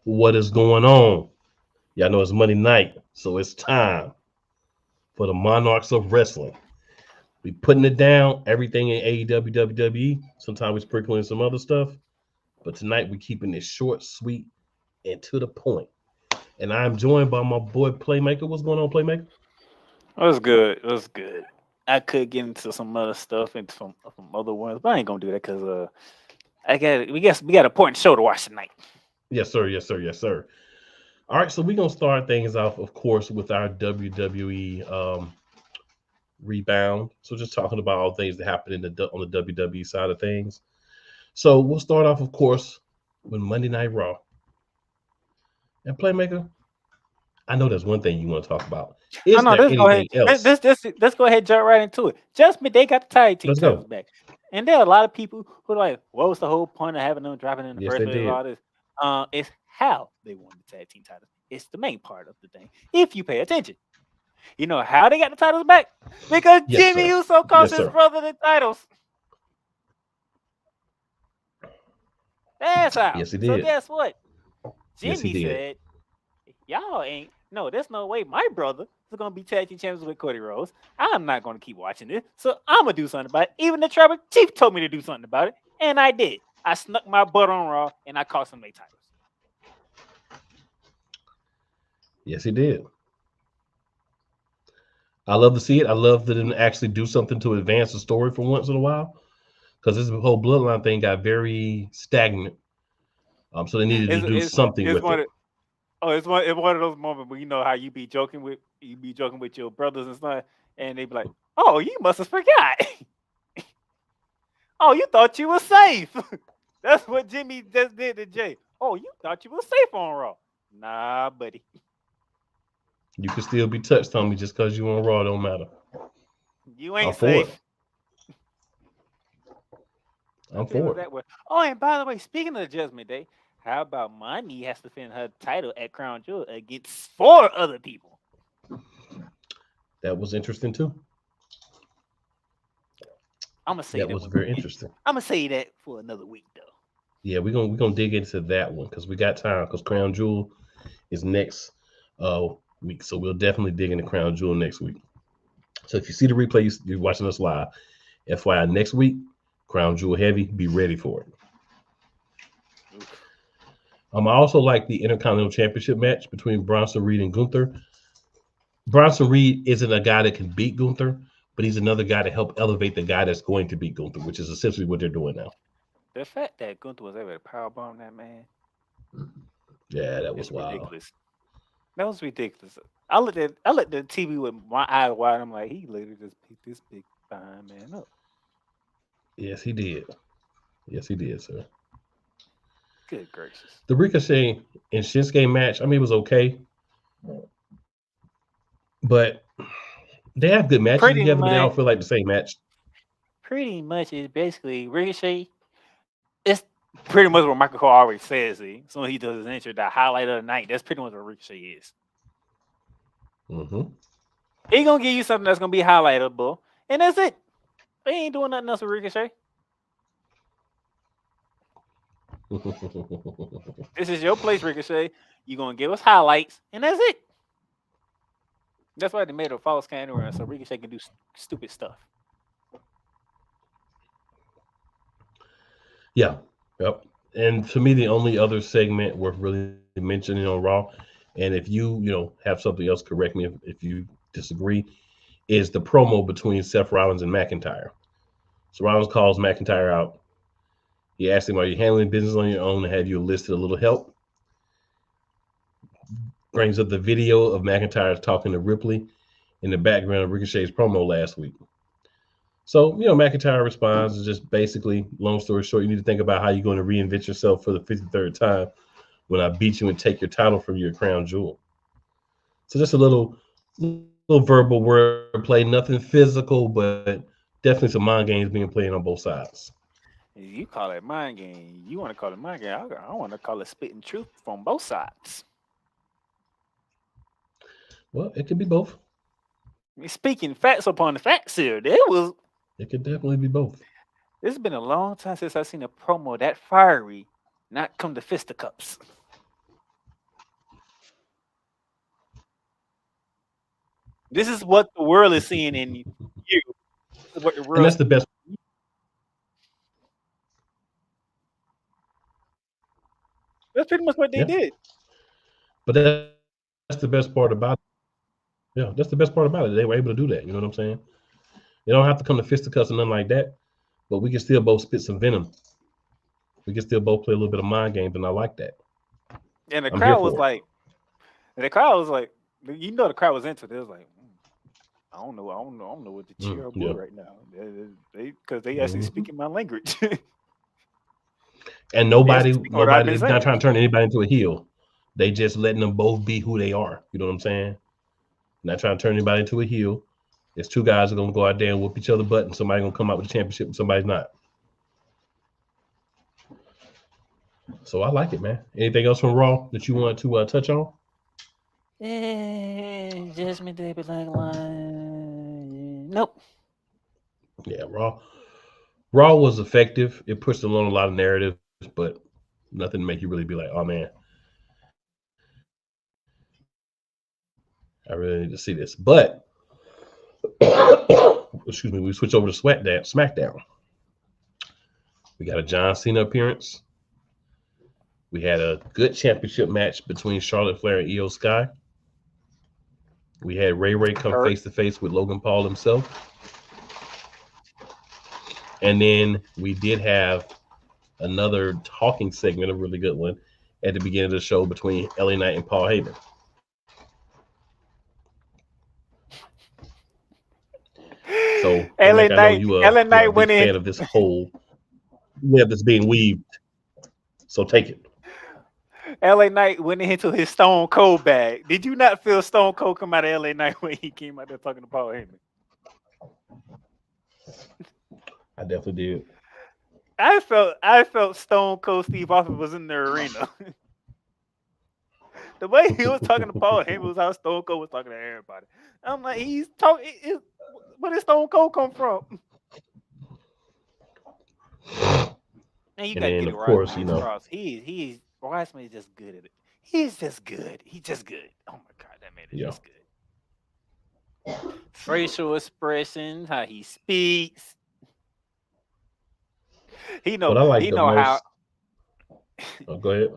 What is going on? Y'all know it's Monday night, so it's time for the Monarchs of Wrestling. We putting it down, everything in AEW, WWE. Sometimes we sprinkle in some other stuff, but tonight we keeping it short, sweet, and to the point. And I'm joined by my boy Playmaker. What's going on, Playmaker? It was good. It was good. I could get into some other stuff and some other ones, but I ain't gonna do that because we got a important show to watch tonight. Yes, sir. Yes, sir. Yes, sir. All right, so we're gonna start things off, of course, with our WWE rebound. So just talking about all things that happen on the WWE side of things. So we'll start off, of course, with Monday Night Raw. And Playmaker, I know there's one thing you want to talk about. I Is know. there Let's go ahead. anything else? Let's go ahead and jump right into it. Just me, they got the tag team Let's titles go. back, and there are a lot of people who are like, "What was the whole point of having them dropping in the Yes, first they place?" did. All this. It's how they won the tag team titles. It's the main part of the thing. If you pay attention, you know how they got the titles back because Yes, Jimmy sir. Uso Yes, cost his sir. brother the titles. That's how. Yes, he So did. guess what? Yes, he Jimmy did. said, "Y'all ain't no. There's no way my brother is gonna be tag team champions with Cody Rhodes. I'm not gonna keep watching this. So I'm gonna do something about it. Even the tribal chief told me to do something about it, and I did. I snuck my butt on Raw, and I cost them their titles. Yes, he did. I love to see it. I love that them actually do something to advance the story for once in a while. Because this whole bloodline thing got very stagnant. So they needed to It's do it's something it's with one it. of it's one of those moments where you know how you be joking with your brothers and stuff, and they be like, "Oh, you must have forgot. Oh, you thought you were safe." That's what Jimmy just did to Jay. Oh, you thought you were safe on Raw. Nah, buddy. You can still be touched on me just because you on Raw. Don't matter. You I'm ain't for it. safe. I'm It was for it. that way. Oh, and by the way, speaking of Judgment Day, how about Money has to defend her title at Crown Jewel against four other people? That was interesting too. I'm gonna say That that was when we very get. interesting. I'm gonna say that for another week though. Yeah, we're gonna dig into that one because we got time. Because Crown Jewel is next uh week, so we'll definitely dig into Crown Jewel next week. So if you see the replay, you're watching us live. FYI, next week, Crown Jewel heavy. Be ready for it. Oof. I also like the Intercontinental Championship match between Bronson Reed and Gunther. Bronson Reed isn't a guy that can beat Gunther, but he's another guy to help elevate the guy that's going to beat Gunther, which is essentially what they're doing now. The fact that Gunther was able to powerbomb that man Yeah, that was is wild. ridiculous. That was ridiculous. I looked at the TV with my eyes wide. I'm like, he literally just picked this big fine man up. Yes, he did. Yes, he did, sir. Good gracious. The Ricochet and Shinsuke match, I mean, it was okay, but they have good matches Pretty together, but they all much, feel like the same match. pretty much is basically Ricochet. It's pretty much what Michael Cole always says. See, so when he does his intro, the highlight of the night. That's pretty much what Ricochet is. Hmm. He gonna give you something that's gonna be highlightable, and that's it. They ain't doing nothing else with Ricochet. This is your place, Ricochet. You gonna give us highlights, and that's it. That's why they made a false camera so Ricochet can do stupid stuff. Yeah, yep. And to me, the only other segment worth really mentioning on Raw, and if you have something else, correct me if you disagree, is the promo between Seth Rollins and McIntyre. So Rollins calls McIntyre out. He asks him, "Are you handling business on your own? And have you enlisted a little help?" Brings up the video of McIntyre talking to Ripley in the background of Ricochet's promo last week. So, McIntyre responds is just basically, long story short, you need to think about how you're going to reinvent yourself for the 53rd time when I beat you and take your title from your crown jewel. So just a little verbal wordplay, nothing physical, but definitely some mind games being played on both sides. You call it mind game. You want to call it mind game. I want to call it spitting truth from both sides. Well, it could be both. I mean, speaking facts upon the facts here, It could definitely be both. it's been a long time since I've seen a promo that fiery not come to fisticuffs. This is what the world is seeing in you. This is what the world. And that's the best. That's pretty much what they did. But that's the best part about it. Yeah, that's the best part about it. They were able to do that. You know what I'm saying? They don't have to come to fisticuffs or nothing like that. But we can still both spit some venom. We can still both play a little bit of mind games, and I like that. And the crowd was like, the crowd was like, you know, the crowd was into it. It was like, I don't know what to cheer up right now. Because they actually speaking my language. And nobody's not trying to turn anybody into a heel. They just letting them both be who they are. You know what I'm saying? Not trying to turn anybody into a heel. There's two guys that are gonna go out there and whoop each other butt, and somebody's gonna come out with the championship and somebody's not. So I like it, man. Anything else from Raw that you want to touch on? Judgment Day, Bloodline. Nope. Yeah, Raw was effective. It pushed along a lot of narratives, but nothing to make you really be like, oh man, I really need to see this. But excuse me, we switch over to SmackDown. We got a John Cena appearance. We had a good championship match between Charlotte Flair and Io Sky. We had Ray come face to face with Logan Paul himself. And then we did have another talking segment, a really good one, at the beginning of the show between LA Knight and Paul Heyman. So LA Knight, you are a big fan of this whole web that's being weaved. So take it. LA Knight went into his Stone Cold bag. Did you not feel Stone Cold come out of LA Knight when he came out there talking to Paul Heyman? I definitely did. I felt Stone Cold Steve Austin was in the arena. The way he was talking to Paul Heyman was how Stone Cold was talking to everybody. I'm like, he's talking. Where did Stone Cold come from? And you got to get it right. Of course, he's Wiseman is just good at it. He's just good. He's just good. Oh my God, that man is just good. Facial expressions, how he speaks. He knows. How. Oh, go ahead.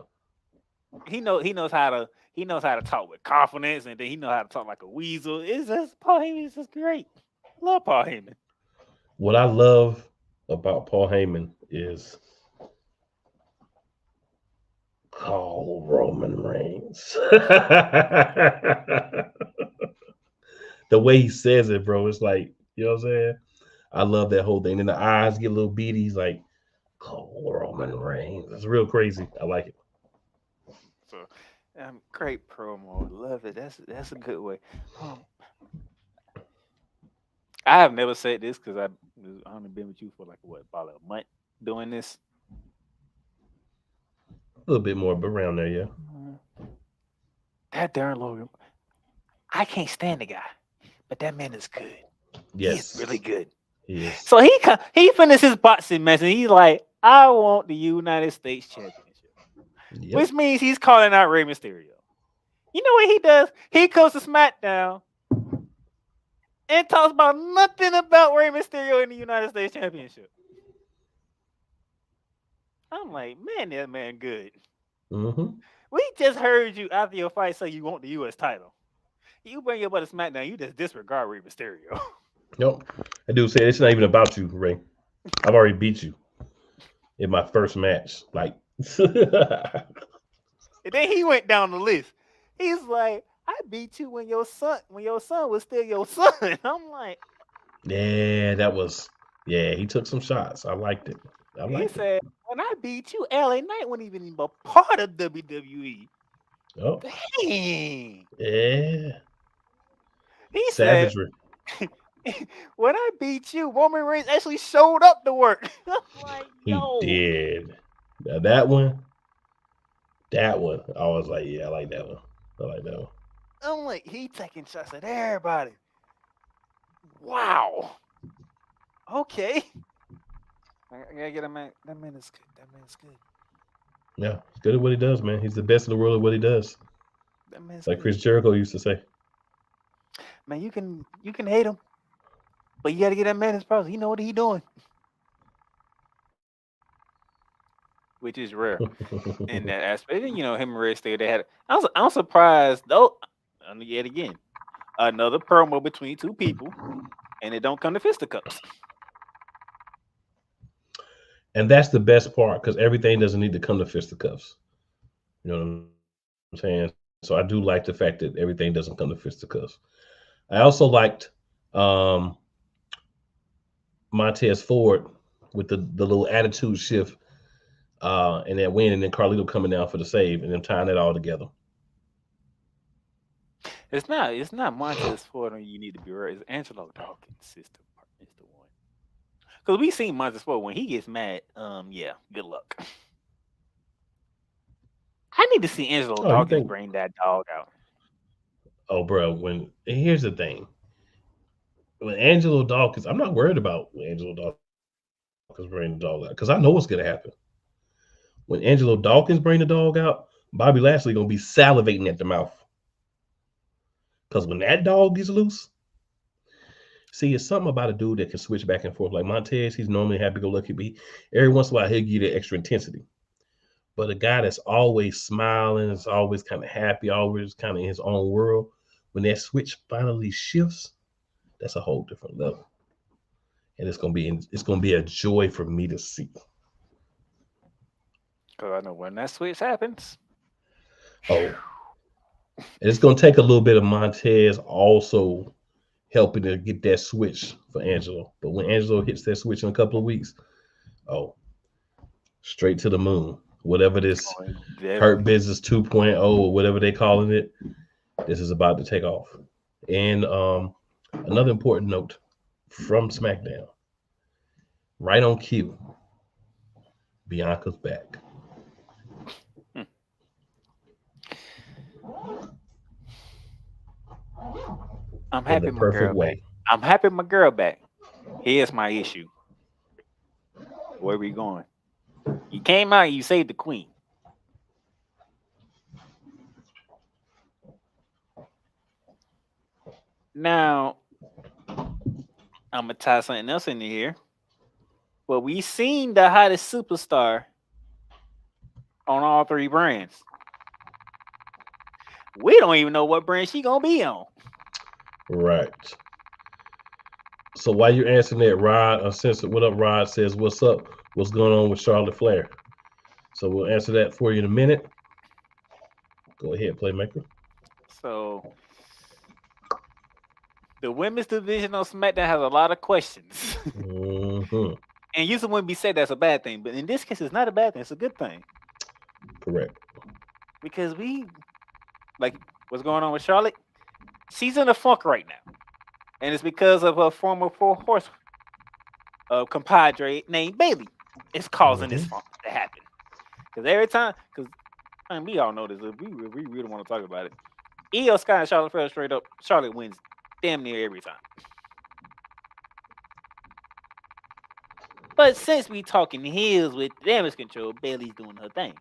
He knows how to talk with confidence, and then he knows how to talk like a weasel. It's just Paul Heyman is just great. I love Paul Heyman. What I love about Paul Heyman is call Roman Reigns. The way he says it, bro, it's like, you know what I'm saying? I love that whole thing. And the eyes get a little beady. He's like, call Roman Reigns. It's real crazy. I like it. So, great promo. Love it. That's a good way. I have never said this because I've only been with you for like about a month doing this. A little bit more, but around there, yeah. That Darren Logan, I can't stand the guy, but that man is good. Yes, he's really good. Yes. So he finished his boxing match and he's like, I want the United States Championship, which means he's calling out Rey Mysterio. You know what he does? He goes to SmackDown and talks about nothing about Rey Mysterio in the United States Championship. I'm like, man, that man good. Mm-hmm. We just heard you after your fight say you want the U.S. title. You bring your butt to SmackDown, you just disregard Rey Mysterio. Nope. I do say it's not even about you, Ray. I've already beat you in my first match. Like, and then he went down the list. He's like, I beat you when your son was still your son. I'm like, yeah, he took some shots. I liked it. He said, when I beat you, LA Knight wasn't even a part of WWE. Oh. Dang. Yeah. He Savagery. said, when I beat you, Roman Reigns actually showed up to work. I'm like, yo. He did. Now that one, I was like, yeah, I like that one. I'm like, he taking shots at everybody. Wow. Okay. I gotta get a man. That man is good. That man is good. Yeah, he's good at what he does, man. He's the best in the world at what he does. That man's like good. Chris Jericho used to say. Man, you can hate him, but you got to get that man his process. You know what he doing, which is rare in that aspect. And, him and Red State, they had. I'm surprised though. Yet again, another promo between two people, and it don't come to fisticuffs. And that's the best part because everything doesn't need to come to fisticuffs. You know what I'm saying? So I do like the fact that everything doesn't come to fisticuffs. I also liked Montez Ford with the little attitude shift and that win, and then Carlito coming down for the save, and then tying it all together. It's not Montez Ford you need to be worried. It's Angelo Dawkins' sister is the one. Because we seen Montez Ford when he gets mad. Yeah, good luck. I need to see Angelo Dawkins bring that dog out. Oh, bro, here's the thing. When Angelo Dawkins, I'm not worried about when Angelo Dawkins bring the dog out because I know what's gonna happen. When Angelo Dawkins bring the dog out, Bobby Lashley gonna be salivating at the mouth. Because when that dog gets loose, see, it's something about a dude that can switch back and forth. Like Montez, he's normally happy-go-lucky, but every once in a while he'll give you that extra intensity. But a guy that's always smiling, is always kind of happy, always kind of in his own world, when that switch finally shifts, that's a whole different level. And it's gonna be a joy for me to see. Because I know when that switch happens. Oh, and it's gonna take a little bit of Montez also helping to get that switch for Angelo. But when Angelo hits that switch in a couple of weeks, oh, straight to the moon. Whatever this Hurt Business 2.0 or whatever they calling it, this is about to take off. And another important note from SmackDown, right on cue, Bianca's back. I'm happy my girl back. I'm happy my girl back. Here's my issue. Where are we going? You came out and you saved the queen. Now, I'm going to tie something else in here. Well, we seen the hottest superstar on all three brands. We don't even know what brand she going to be on. Right. So while you're answering that, Rod, Uncensored, what up, Rod, says, what's up? What's going on with Charlotte Flair? So we'll answer that for you in a minute. Go ahead, Playmaker. So the women's division on SmackDown has a lot of questions. Mm-hmm. And usually when we say that's a bad thing, but in this case, it's not a bad thing. It's a good thing. Correct. Because what's going on with Charlotte? She's in a funk right now. And it's because of her former four-horse compadre named Bailey. It's causing this funk to happen. Because every time, we all know this, we really want to talk about it. Io Sky and Charlotte Flair straight up, Charlotte wins damn near every time. But since we talking heels with damage control, Bailey's doing her thing.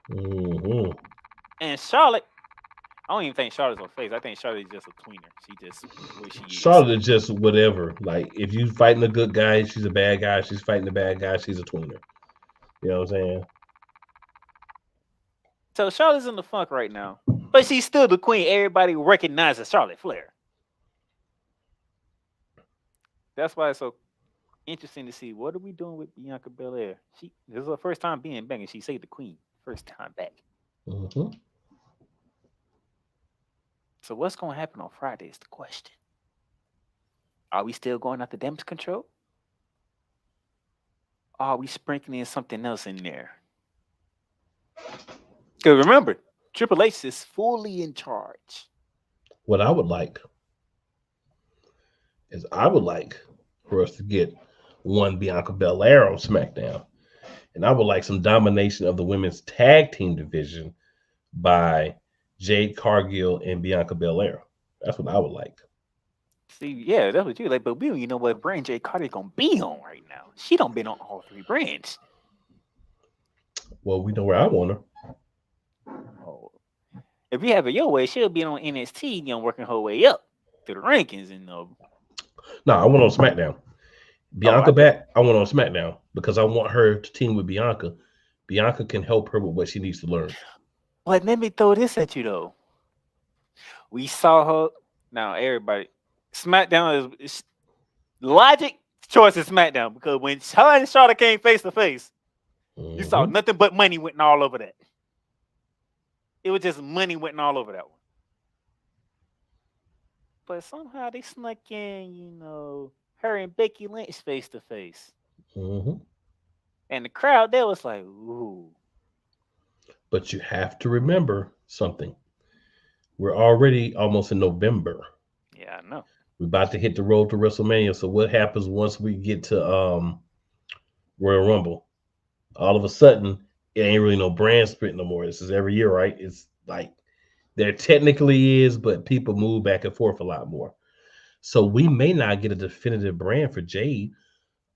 Mm-hmm. And Charlotte, I don't even think Charlotte's her face. I think Charlotte's just a tweener. She just what she is. Charlotte is just whatever. Like if you fighting a good guy, she's a bad guy. She's fighting a bad guy, she's a tweener. You know what I'm saying? So Charlotte's in the funk right now, but she's still the queen. Everybody recognizes Charlotte Flair. That's why it's so interesting to see what are we doing with Bianca Belair. This is her first time being back, and she saved the queen. First time back. Mm-hmm. So what's going to happen on Friday is the question. Are we still going after damage control? Or are we sprinkling something else in there? Because remember, Triple H is fully in charge. What I would like is for us to get one Bianca Belair on SmackDown. And I would like some domination of the women's tag team division by Jade Cargill and Bianca Belair. That's what I would like. See, yeah, that's what you like. But we don't even know what brand Jade Cargill gonna be on right now. She don't been on all three brands. Well, we know where I want her. Oh. If you have it your way, she'll be on NXT, working her way up. to the rankings, No, I went on SmackDown. I Bianca thought, back. I went on SmackDown because I want her to team with Bianca. Bianca can help her with what she needs to learn. but let me throw this at you though. We saw her. Now everybody, SmackDown is logic choice is SmackDown because when her and Charlotte came face to face, you saw nothing but money went all over that. It was just money went all over that one. But somehow they snuck in, her and Becky Lynch face to face. And the crowd there was like, ooh. But you have to remember something. We're already almost in November. Yeah, I know. We're about to hit the road to WrestleMania. So what happens once we get to Royal Rumble? All of a sudden, it ain't really no brand split no more. This is every year, right? It's like there technically is, but people move back and forth a lot more. So we may not get a definitive brand for Jade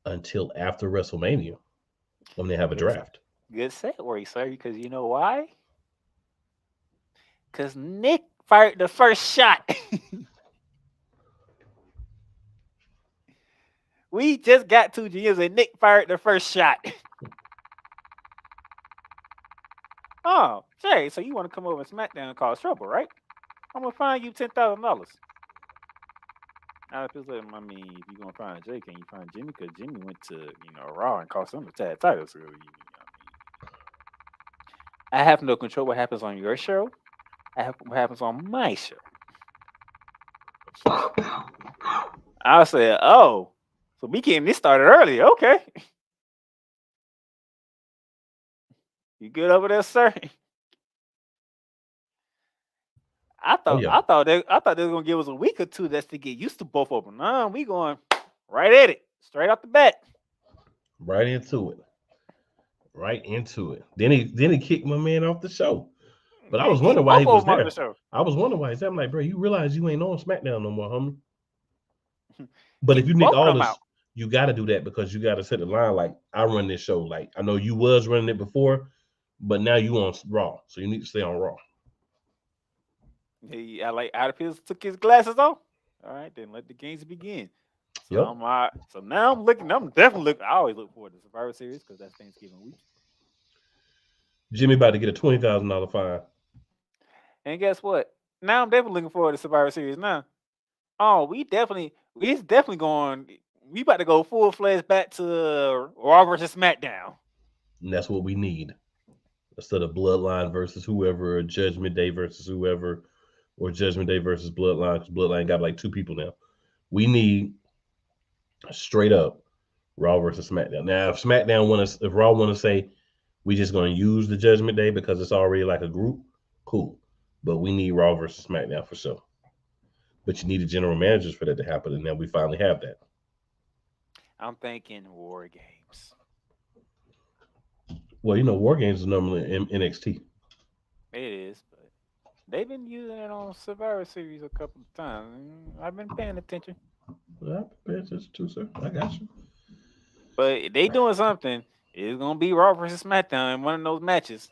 until after WrestleMania when they have a draft. Good segue, sir, because you know why? Because Nick fired the first shot. We just got 2 GMs and Nick fired the first shot. Oh, Jay, so you want to come over and SmackDown and cause trouble, right? I'm going to find you $10,000. I mean, if you're going to find Jay, can you find Jimmy? Because Jimmy went to, Raw and cost him the tag titles. So, I have no control what happens on your show. I have what happens on my show. I said, oh, so we getting this started early. Okay. You good over there, sir? I thought they were gonna give us a week or two just to get used to both of them. No, we going right at it, straight off the bat. Right into it. Then he kicked my man off the show. But I was wondering why he was there. I was wondering why he's there. I'm like, bro, you realize you ain't on SmackDown no more, homie. But if you nick all this, you got to do that because you got to set the line. Like, I run this show. Like, I know you was running it before, but now you on Raw, so you need to stay on Raw. I like Adam Pearce took his glasses off. All right, then let the games begin. So so now I'm definitely looking. I always look forward to Survivor Series because that's Thanksgiving week. Jimmy about to get a $20,000 fine. And guess what? Now I'm definitely looking forward to Survivor Series now. Oh, it's definitely going. We about to go full-fledged back to Raw versus SmackDown. And that's what we need. Instead of Bloodline versus whoever, or Judgment Day versus whoever, or Judgment Day versus Bloodline, because Bloodline got like 2 people now. We need straight up Raw versus SmackDown. Now, if Raw want to say we just going to use the Judgment Day because it's already like a group, cool. But we need Raw versus SmackDown for sure. But you need the general managers for that to happen, and now we finally have that. I'm thinking War Games. Well, War Games is normally in NXT. It is, but they've been using it on Survivor Series a couple of times. I've been paying attention. Well, I've been paying attention too, sir. I got you. But if they doing something, it's going to be Raw versus SmackDown in one of those matches,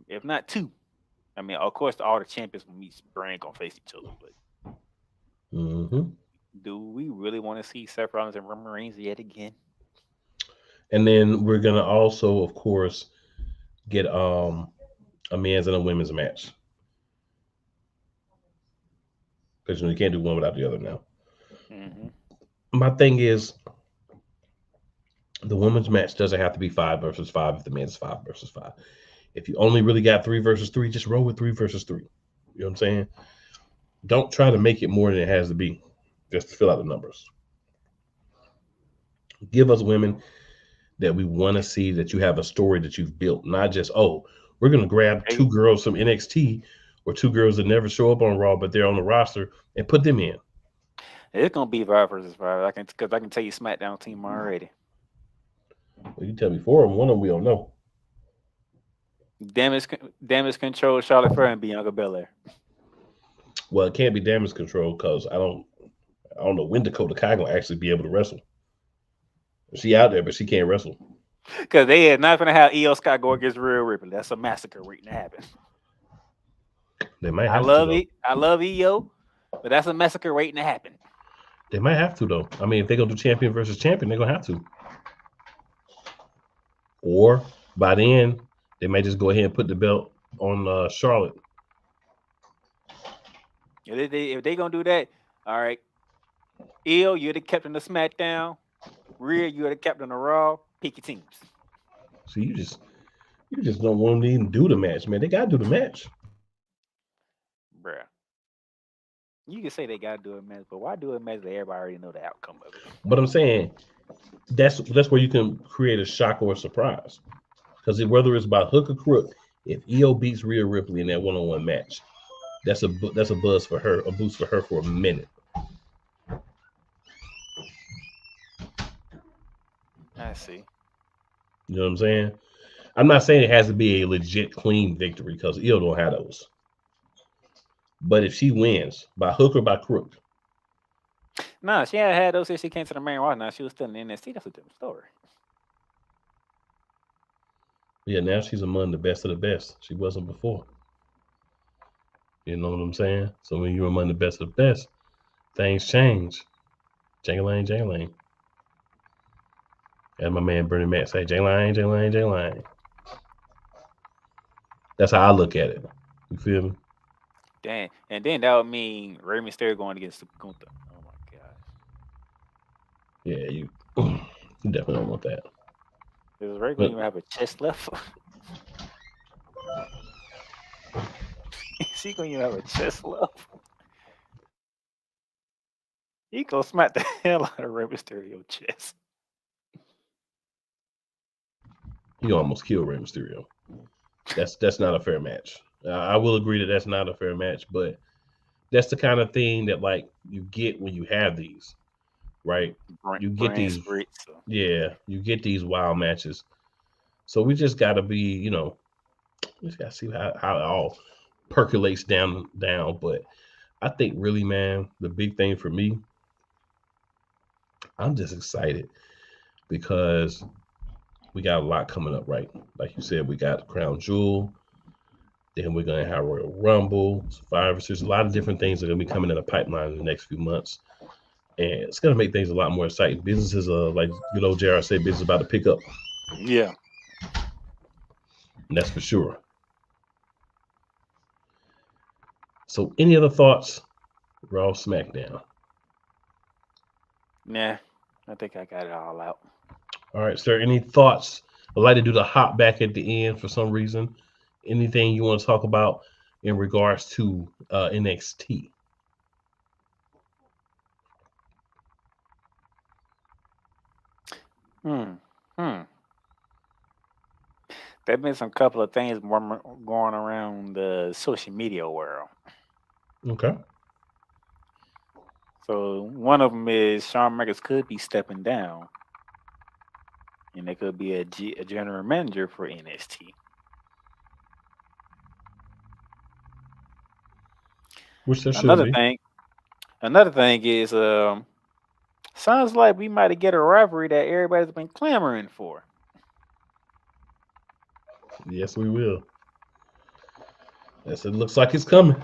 if not 2. I mean, of course, all the champions from each brand going to face each other, but do we really want to see Seth Rollins and Roman Reigns yet again? And then we're gonna also, of course, get a men's and a women's match because you can't do one without the other now. My thing is, the women's match doesn't have to be 5 versus 5 if the men's 5 versus 5. If you only really got 3 versus 3, just roll with 3 versus 3. You know what I'm saying? Don't try to make it more than it has to be just to fill out the numbers. Give us women that we want to see, that you have a story that you've built, not just, we're going to grab 2 girls from NXT or 2 girls that never show up on Raw, but they're on the roster and put them in. It's going to be 5 versus 5. Because I can tell you SmackDown team already. Well, you tell me 4 of them. 1 of them we don't know. Damage Control, Charlotte Flair, and Bianca Belair. Well, it can't be Damage Control because I don't know when Dakota Kai gonna actually be able to wrestle. She out there, but she can't wrestle. Because they are not going to have Io Scott go against Rhea Ripley. That's a massacre waiting to happen. They might have I love Io, But that's a massacre waiting to happen. They might have to, though. I mean, if they're going to do champion versus champion, they're going to have to. Or by then, they may just go ahead and put the belt on Charlotte. If they going to do that, all right. Eel, you're the captain of SmackDown. Rhea, you're the captain of Raw. Pick your teams. See, you just don't want to even do the match, man. They got to do the match. Bruh. You can say they got to do a match, but why do a match that everybody already know the outcome of it? But I'm saying that's where you can create a shock or a surprise. Because whether it's by hook or crook, if Io beats Rhea Ripley in that one-on-one match, that's a buzz for her, a boost for her for a minute. I see. You know what I'm saying? I'm not saying it has to be a legit clean victory because Io don't have those. But if she wins by hook or by crook. No, she had those since she came to the main roster. Now she was still in NXT. That's a different story. Yeah, now she's among the best of the best. She wasn't before. You know what I'm saying? So when you're among the best of the best, things change. Jang-a-lang, jang-a-lang. As my man Bernie Mac say, jang-a-lang, jang-a-lang, jang-a-lang. That's how I look at it. You feel me? Damn. And then that would mean Rey Mysterio going against Super Gunther. Oh my gosh. Yeah, you definitely don't want that. Does Rey going to even have a chest left? Is he going to even have a chest left? He going to smack the hell out of Rey Mysterio chest. He almost killed Rey Mysterio. That's not a fair match. I will agree that that's not a fair match, but that's the kind of thing that like you get when you have these, right? You get these, yeah, you get these wild matches. So we just got to be, you know, we just got to see how it all percolates down. But I think really, man, the big thing for me, I'm just excited because we got a lot coming up, right? Like you said, we got Crown Jewel. Then we're going to have Royal Rumble, Survivor Series. A lot of different things are going to be coming in the pipeline in the next few months. And it's going to make things a lot more exciting. Business is, like good old JR said, business is about to pick up. Yeah. And that's for sure. So any other thoughts? Raw, SmackDown. Nah, I think I got it all out. All right, sir. Any thoughts? I'd like to do the hop back at the end for some reason. Anything you want to talk about in regards to NXT? There's been some couple of things going around the social media world. Okay. So one of them is Shawn Michaels could be stepping down, and there could be a general manager for NXT. Which there should be. Another thing is, sounds like we might get a rivalry that everybody's been clamoring for. Yes, we will. Yes, it looks like it's coming.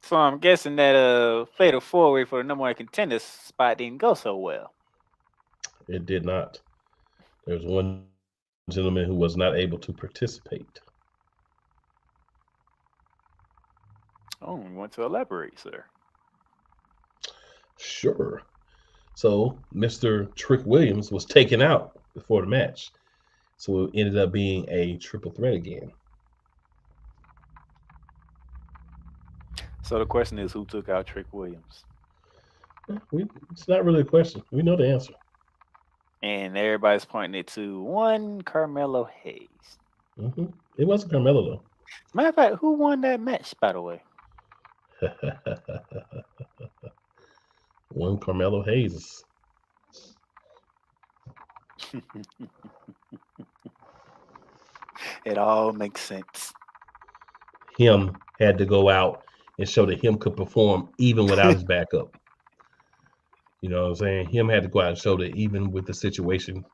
So I'm guessing that Fatal 4-Way for the number one contender spot didn't go so well. It did not. There's one gentleman who was not able to participate. Oh, you want to elaborate, sir? Sure. So Mr. Trick Williams was taken out before the match. So it ended up being a triple threat again. So the question is, who took out Trick Williams? It's not really a question. We know the answer. And everybody's pointing it to one Carmelo Hayes. Mm-hmm. It wasn't Carmelo, though. Matter of fact, who won that match, by the way? One Carmelo Hayes. It all makes sense. Him had to go out and show that him could perform even without his backup. You know what I'm saying? Him had to go out and show that even with the situation,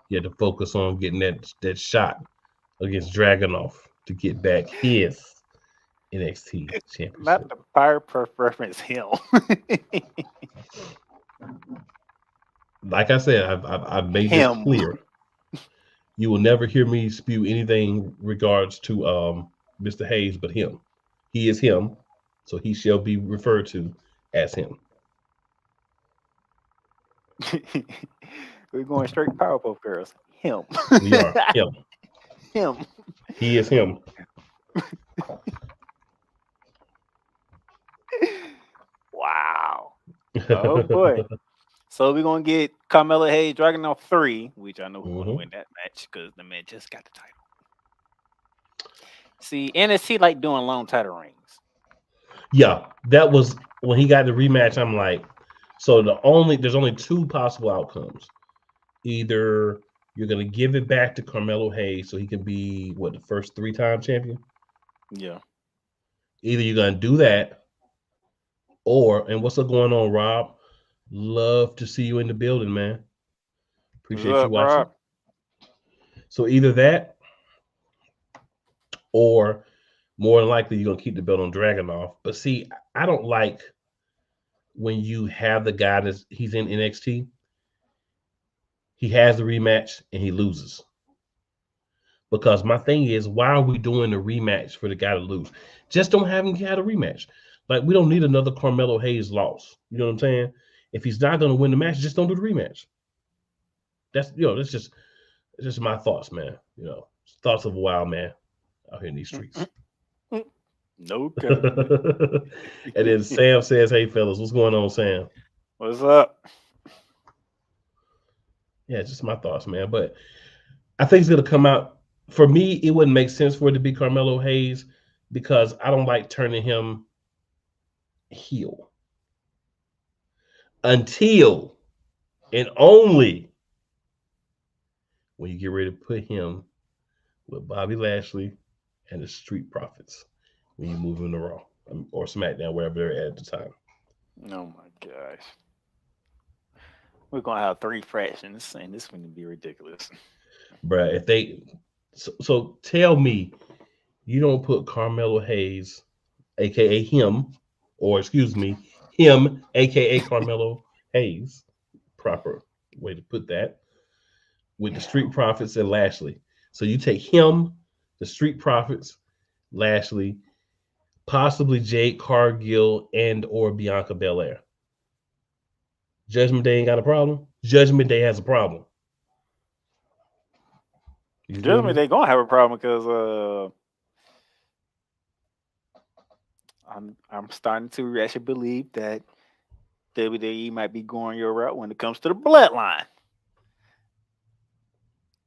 he had to focus on getting that shot against Dragunov to get back his NXT Not Championship. the fire preference him. Like I said, I've made this Him. clear. You will never hear me spew anything regards to Mr. Hayes, but him. He is him, so he shall be referred to as him. We're going straight Powerpuff Girls. Him. We are him. Him. He is him. Wow. Oh boy. So we're gonna get Carmelo Hayes Dragon off 3, which I know who's gonna win that match because the man just got the title. See, NXT like doing long title rings. Yeah, that was when he got the rematch. I'm like, so there's only two possible outcomes. Either you're gonna give it back to Carmelo Hayes so he can be the first 3-time champion. Yeah. Either you're gonna do that, and what's up going on, Rob? Love to see you in the building, man. Appreciate you watching. Rob? So either that, or more than likely you're gonna keep the belt on Dragunov. But see, I don't like when you have the guy he's in NXT. He has the rematch and he loses. Because my thing is, why are we doing the rematch for the guy to lose? Just don't have him get a rematch. Like, we don't need another Carmelo Hayes loss. You know what I'm saying? If he's not going to win the match, just don't do the rematch. That's just my thoughts, man. Thoughts of a wild man out here in these streets. No. And then Sam says, "Hey, fellas, what's going on, Sam? What's up?" Yeah, just my thoughts, man. But I think it's going to come out. For me, it wouldn't make sense for it to be Carmelo Hayes because I don't like turning him heel until and only when you get ready to put him with Bobby Lashley and the Street Profits when you move him to Raw or SmackDown, wherever they're at the time. Oh my gosh. We're going to have 3 fractions, and this is going to be ridiculous. Bruh, if they... So tell me you don't put Carmelo Hayes, a.k.a. him, or excuse me, him, a.k.a. Carmelo Hayes, proper way to put that, with the Street Profits and Lashley. So you take him, the Street Profits, Lashley, possibly Jade Cargill and or Bianca Belair. Judgment Day ain't got a problem. Judgment Day has a problem. Judgment Day gonna have a problem because I'm starting to actually believe that WWE might be going your route when it comes to the Bloodline.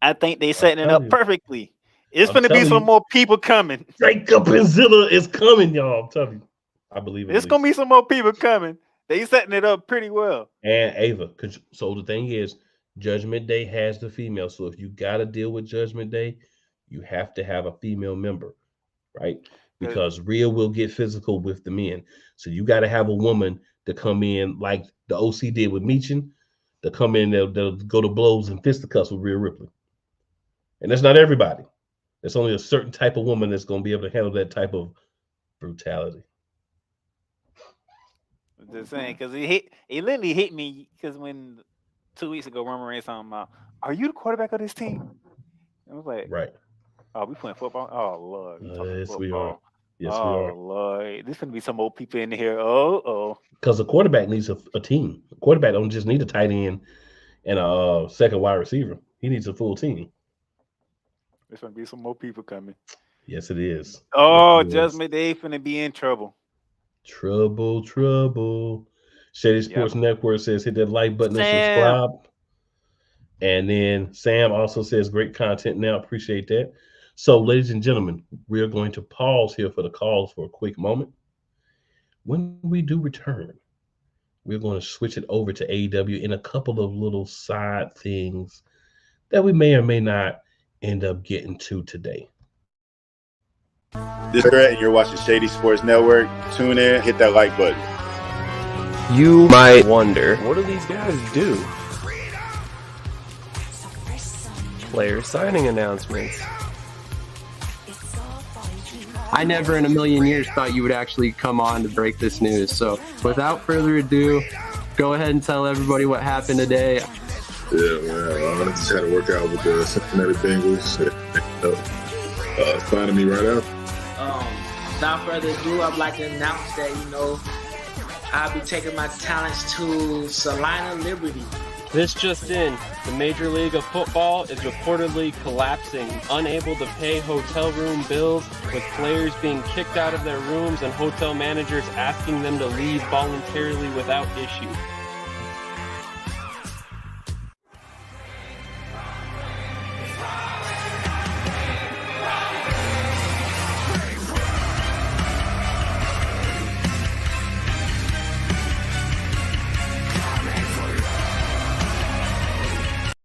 I think they setting it up perfectly. It's going to be some more people coming. Jacob and Zilla is coming, y'all. I'm telling you. I believe it. It's going to be some more people coming. They setting it up pretty well. And Ava. So the thing is, Judgment Day has the female. So if you got to deal with Judgment Day, you have to have a female member, right? Because Rhea will get physical with the men. So you got to have a woman to come in like the OC did with Meechin, to come in, they'll go to blows and fisticuffs with Rhea Ripley. And that's not everybody. There's only a certain type of woman that's going to be able to handle that type of brutality. I'm just saying, because he literally hit me because when 2 weeks ago, Roman Reigns talking about, "Are you the quarterback of this team?" I was like, right. Oh, we playing football? Oh, Lord. Yes, we are. Yes, we are. Lord. There's going to be some old people in here. Because a quarterback needs a team. A quarterback don't just need a tight end and a second wide receiver. He needs a full team. There's going to be some more people coming. Yes, it is. Oh, Judgment Day finna be in trouble. Trouble. Shady Sports Network says hit that like button and subscribe. And then Sam also says great content now. Appreciate that. So, ladies and gentlemen, we are going to pause here for the calls for a quick moment. When we do return, we're going to switch it over to AEW in a couple of little side things that we may or may not end up getting to today. This is Brett, and you're watching Shady Sports Network. Tune in, hit that like button. You might wonder, what do these guys do? Player signing announcements. I never in a million years thought you would actually come on to break this news. So without further ado, go ahead and tell everybody what happened today. Yeah, man. I just had to work out with the Cincinnati Bengals. Finding me right out. Without further ado, I'd like to announce that, I'll be taking my talents to Salina Liberty. This just in, the Major League of Football is reportedly collapsing, unable to pay hotel room bills, with players being kicked out of their rooms and hotel managers asking them to leave voluntarily without issue.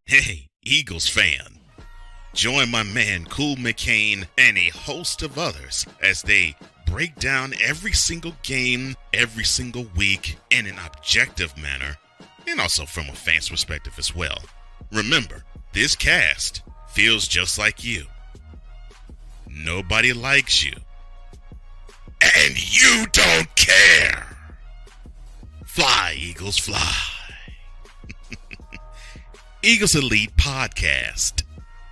Hey, Eagles fan. Join my man Cool McCain and a host of others as they break down every single game, every single week in an objective manner, and also from a fan's perspective as well. Remember, this cast feels just like you. Nobody likes you. And you don't care. Fly, Eagles, fly. Eagles Elite Podcast,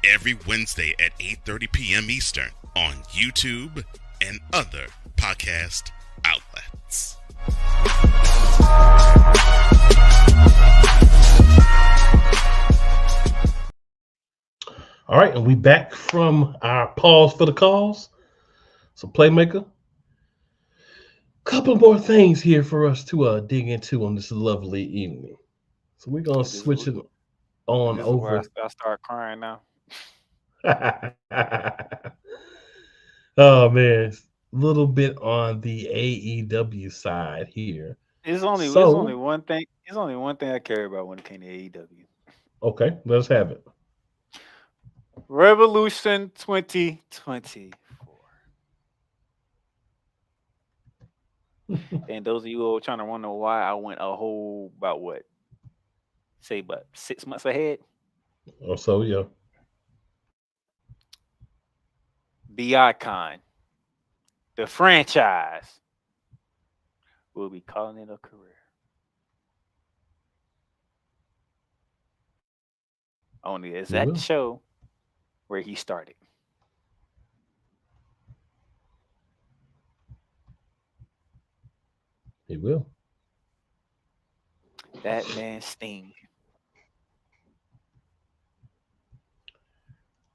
every Wednesday at 8:30 p.m. Eastern on YouTube and other podcast outlets. All right, and we back from our pause for the cause. So, Playmaker, couple more things here for us to dig into on this lovely evening. So we're gonna switch it on This is over. where I start crying now. Oh man, a little bit on the AEW side here. It's only So- one thing. It's only one thing I care about when it came to AEW. Okay, let's have it. Revolution 2024. And those of you who are trying to wonder why I went a whole about 6 months ahead. Oh, so yeah. The icon, the franchise, will be calling it a career. Only is that will. the show where he started. He will. That man Sting.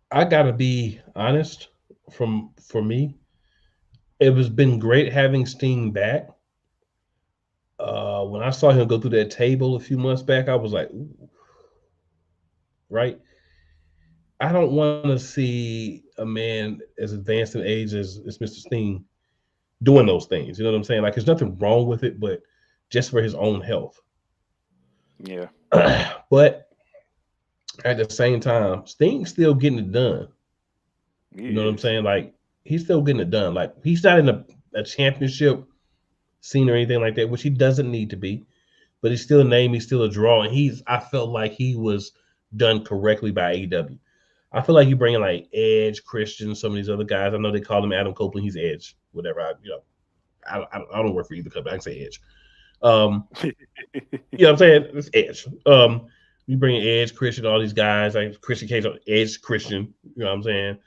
I gotta be honest. For me, it has been great having Sting back. When I saw him go through that table a few months back, I was like, ooh. Right? I don't want to see a man as advanced in age as Mr. Sting doing those things. You know what I'm saying? Like, there's nothing wrong with it, but just for his own health. Yeah. But at the same time, Sting's still getting it done. You know what I'm saying? Like, he's still getting it done. Like, he's not in a championship scene or anything like that, which he doesn't need to be. But he's still a name. He's still a draw. And I felt like he was done correctly by AEW. I feel like you bring in like Edge, Christian, some of these other guys. I know they call him Adam Copeland. He's Edge, whatever. I don't work for either company. I can say Edge. You know what I'm saying? It's Edge. You bring in Edge, Christian, all these guys like Christian Cage, Edge, Christian. You know what I'm saying?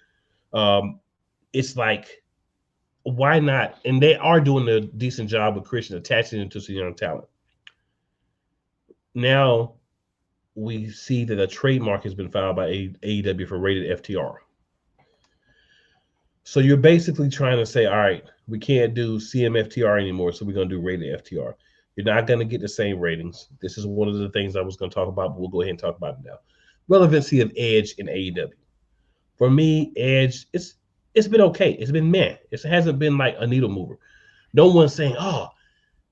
It's like, why not? And they are doing a decent job with Christian attaching him to some young talent. Now we see that a trademark has been filed by AEW for rated FTR. So you're basically trying to say, all right, we can't do CMFTR anymore, so we're going to do rated FTR. You're not going to get the same ratings. This is one of the things I was going to talk about, but we'll go ahead and talk about it now. Relevancy of Edge in AEW. For me, Edge, it's been okay. It's been meh. It hasn't been like a needle mover. No one's saying, oh,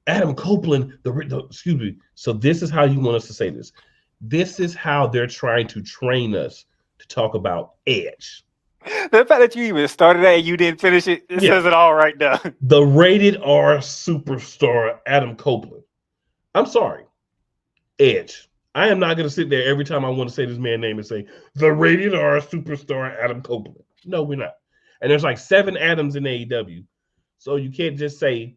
Adam Copeland, excuse me. So this is how you want us to say this. This is how they're trying to train us to talk about Edge. The fact that you even started that and you didn't finish it, it says it all right now. The rated R superstar Adam Copeland. I'm sorry. Edge. I am not going to sit there every time I want to say this man's name and say, the rated R superstar Adam Copeland. No, we're not. And there's like 7 Adams in AEW. So you can't just say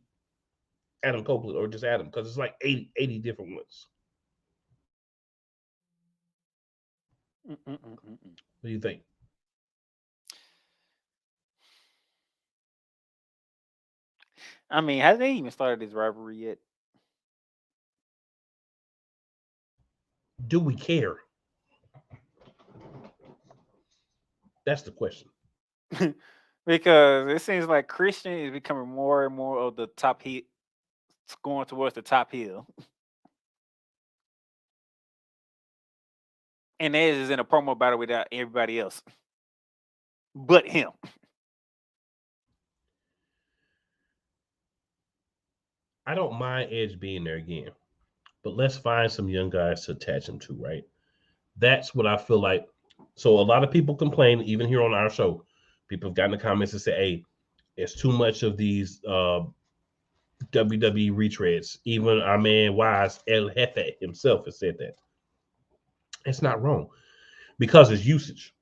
Adam Copeland or just Adam because it's like 80 different ones. What do you think? I mean, has they even started this rivalry yet? Do we care? That's the question. Because it seems like Christian is becoming more and more of the top heel, going towards the top heel. And Edge is in a promo battle without everybody else. But him. I don't mind Edge being there again. But let's find some young guys to attach him to, right? That's what I feel like. So a lot of people complain, even here on our show. People have gotten the comments and say, hey, it's too much of these WWE retreads. Even our man Wise El Jefe himself has said that. It's not wrong because it's usage.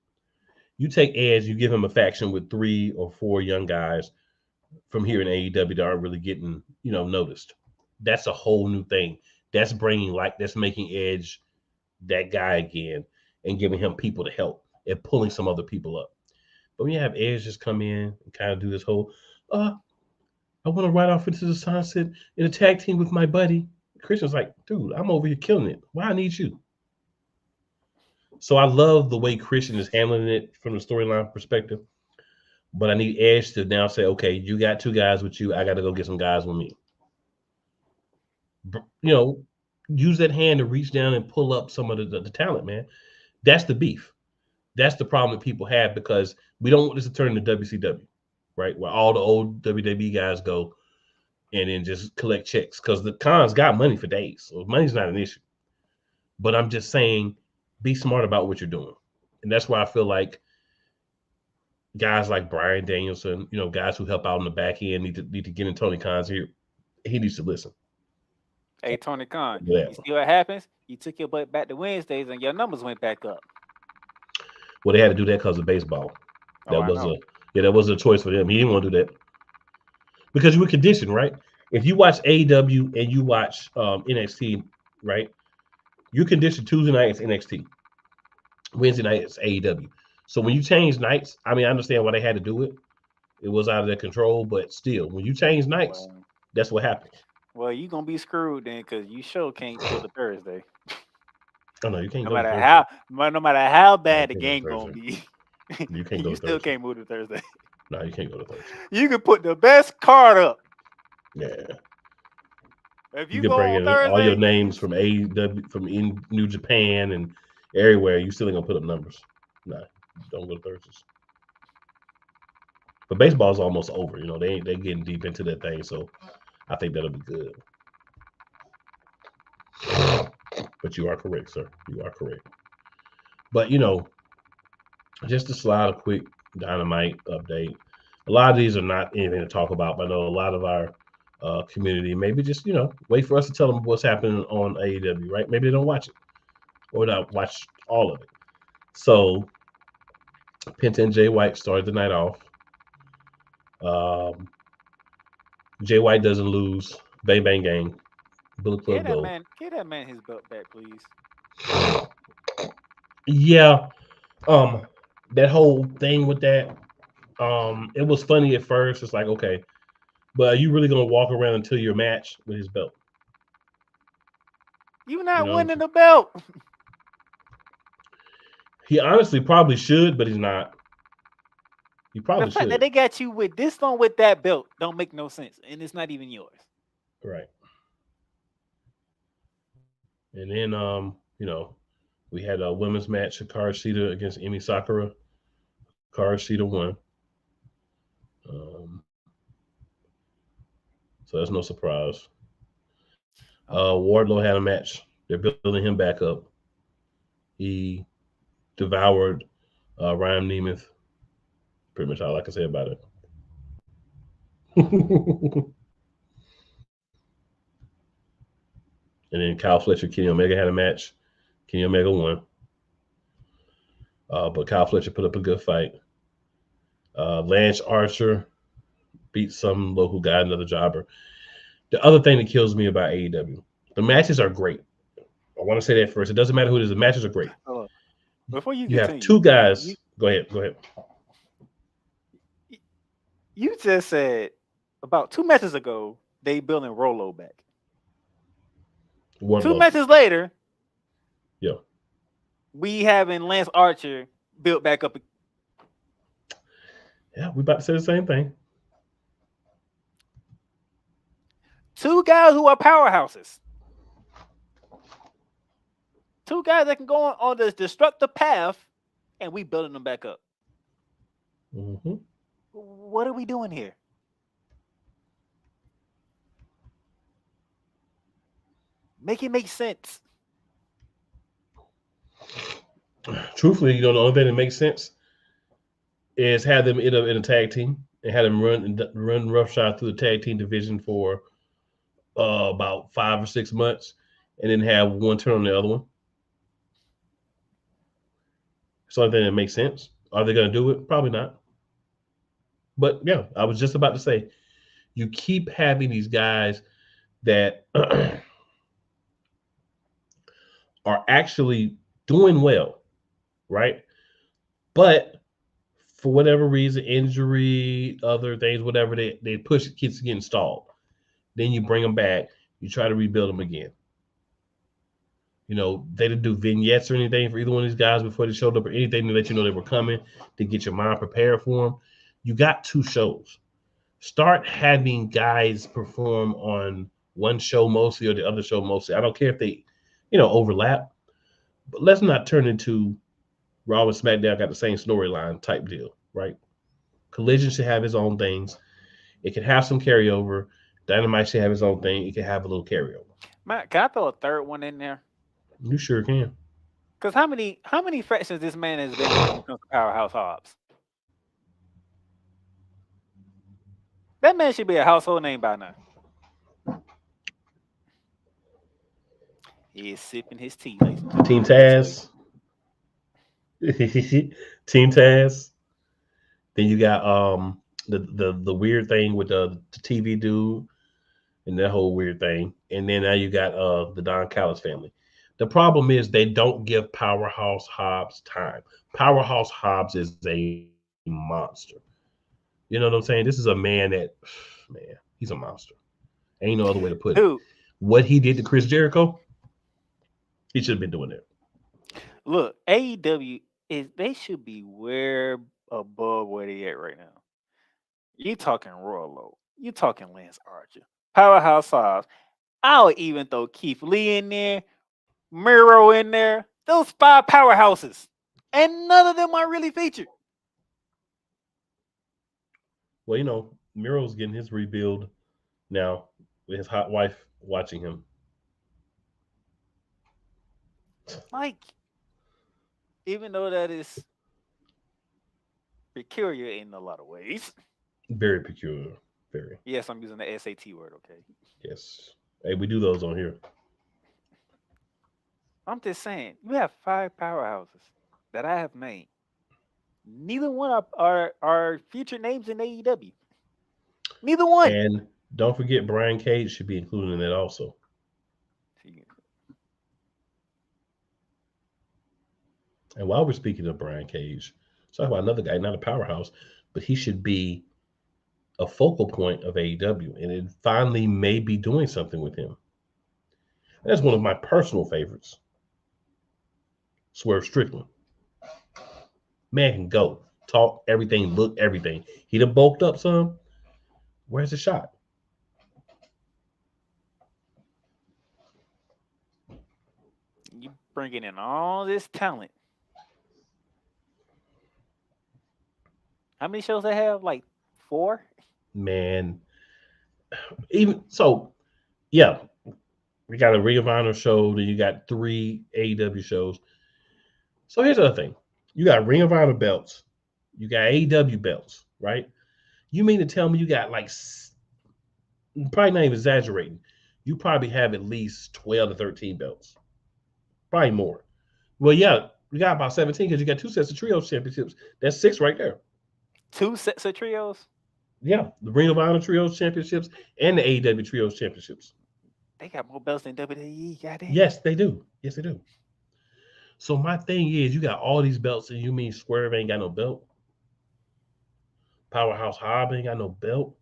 You take Edge, you give him a faction with 3 or 4 young guys from here in AEW that aren't really getting, noticed. That's a whole new thing. That's bringing that's making Edge that guy again and giving him people to help and pulling some other people up. But when you have Edge just come in and kind of do this whole, I want to ride off into the sunset in a tag team with my buddy. Christian's like, dude, I'm over here killing it. Why I need you? So I love the way Christian is handling it from the storyline perspective. But I need Edge to now say, okay, you got 2 guys with you. I got to go get some guys with me. Use that hand to reach down and pull up some of the talent, man. That's the beef. That's the problem that people have because we don't want this to turn into WCW, right? Where all the old WWE guys go and then just collect checks because the Khans got money for days. So money's not an issue. But I'm just saying, be smart about what you're doing. And that's why I feel like guys like Bryan Danielson, guys who help out on the back end need to get in Tony Khan's ear. He needs to listen. Hey, Tony Khan, Yeah. you see what happens? You took your butt back to Wednesdays and your numbers went back up. Well, they had to do that because of baseball. That was a choice for them. He didn't want to do that because you were conditioned, right? If you watch AEW and you watch NXT, right, you're conditioned Tuesday night it's NXT, Wednesday night it's AEW. So when you change nights, I mean, I understand why they had to do it. It was out of their control, but still, when you change nights, that's what happens. Well, you're going to be screwed then because you sure can't go to Thursday. Oh, no, you can't no go matter to Thursday. No matter how bad the game going to be, you can't go you to still Thursday. can't move to Thursday. No, you can't go to Thursday. You can put the best card up. Yeah. If You you can bring go in on Thursday, all your names from AEW, from in New Japan and everywhere. You still ain't going to put up numbers. No, don't go to Thursdays. But baseball's almost over. They getting deep into that thing, so I think that'll be good. But you are correct, sir. You are correct. But just to slide a quick Dynamite update. A lot of these are not anything to talk about, but I know a lot of our community maybe just wait for us to tell them what's happening on AEW, right? Maybe they don't watch it or not watch all of it. So Penta and Jay White started the night off. Jay White doesn't lose. Bang Bang Gang. Bullet Club Gold. Get that man his belt back, please. Yeah. That whole thing with that, it was funny at first. It's like, okay, but are you really gonna walk around until your match with his belt? You're not winning the belt. He honestly probably should, but he's not. He probably the fact should. that they got you with this one with that belt don't make no sense, and it's not even yours. Right. And then we had a women's match, Hikaru Shida against Emi Sakura. Hikaru Shida won. So that's no surprise. Wardlow had a match. They're building him back up. He devoured Ryan Nemeth. Pretty much all I can say about it. And then Kyle Fletcher, Kenny Omega had a match. Kenny Omega won. But Kyle Fletcher put up a good fight. Lance Archer beat some local guy, another jobber. The other thing that kills me about AEW, the matches are great. I want to say that first. It doesn't matter who it is. The matches are great. Before you You have continue, two guys. Go ahead. you just said about 2 matches ago they building Rolo back. Two matches later, yeah, we having Lance Archer built back up. Yeah, we about to say the same thing. 2 guys who are powerhouses. 2 guys that can go on this destructive path, and we building them back up. Mm-hmm. What are we doing here? Make it make sense. Truthfully, the only thing that makes sense is have them end up in a tag team and have them run roughshod through the tag team division for about 5 or 6 months, and then have one turn on the other one. It's the only thing that makes sense. Are they going to do it? Probably not. But yeah, I was just about to say, you keep having these guys that are actually doing well, right? But for whatever reason, injury, other things, whatever, they push kids to get installed. Then you bring them back. You try to rebuild them again. They didn't do vignettes or anything for either one of these guys before they showed up or anything to let you know they were coming, to get your mind prepared for them. You got 2 shows. Start having guys perform on one show mostly or the other show mostly. I don't care if they, overlap. But let's not turn into Raw and SmackDown got the same storyline type deal, right? Collision should have its own things. It can have some carryover. Dynamite should have its own thing. It can have a little carryover. Matt, can I throw a third one in there? You sure can. Because how many fractions this man has been when it comes to Powerhouse Hobbs? That man should be a household name by now. He is sipping his tea. Team Taz. Team Taz. Then you got the weird thing with the TV dude and that whole weird thing. And then now you got the Don Callis family. The problem is they don't give Powerhouse Hobbs time. Powerhouse Hobbs is a monster. You know what I'm saying? This is a man he's a monster. Ain't no other way to put it. What he did to Chris Jericho, he should have been doing it. Look, AEW they should be way above where they at right now. You talking Rolo. You talking Lance Archer. Powerhouse Hobbs. I'll even throw Keith Lee in there. Miro in there. Those 5 powerhouses. And none of them are really featured. Well, Miro's getting his rebuild now with his hot wife watching him. Like, even though that is peculiar in a lot of ways. Very peculiar. Very. Yes, I'm using the SAT word, okay? Yes. Hey, we do those on here. I'm just saying, you have 5 powerhouses that I have named. Neither one are featured names in AEW. Neither one. And don't forget, Brian Cage should be included in that also. And while we're speaking of Brian Cage, let's talk about another guy, not a powerhouse, but he should be a focal point of AEW. And it finally may be doing something with him. And that's one of my personal favorites. Swerve Strickland. Man can go. Talk everything, look everything. He done bulked up some. Where's the shot? You bringing in all this talent. How many shows they have? Like 4? Man. Even so, yeah. We got a Ring of Honor show, then you got 3 AEW shows. So here's the other thing. You got Ring of Honor belts. You got AEW belts, right? You mean to tell me you got probably not even exaggerating, you probably have at least 12 to 13 belts. Probably more. Well, yeah, we got about 17 because you got 2 sets of trios championships. That's 6 right there. 2 sets of trios. Yeah, the Ring of Honor Trios Championships and the AEW Trios Championships. They got more belts than WWE. Goddamn. Yes, they do. Yes, they do. So my thing is, you got all these belts, and you mean Swerve ain't got no belt? Powerhouse Hobb ain't got no belt?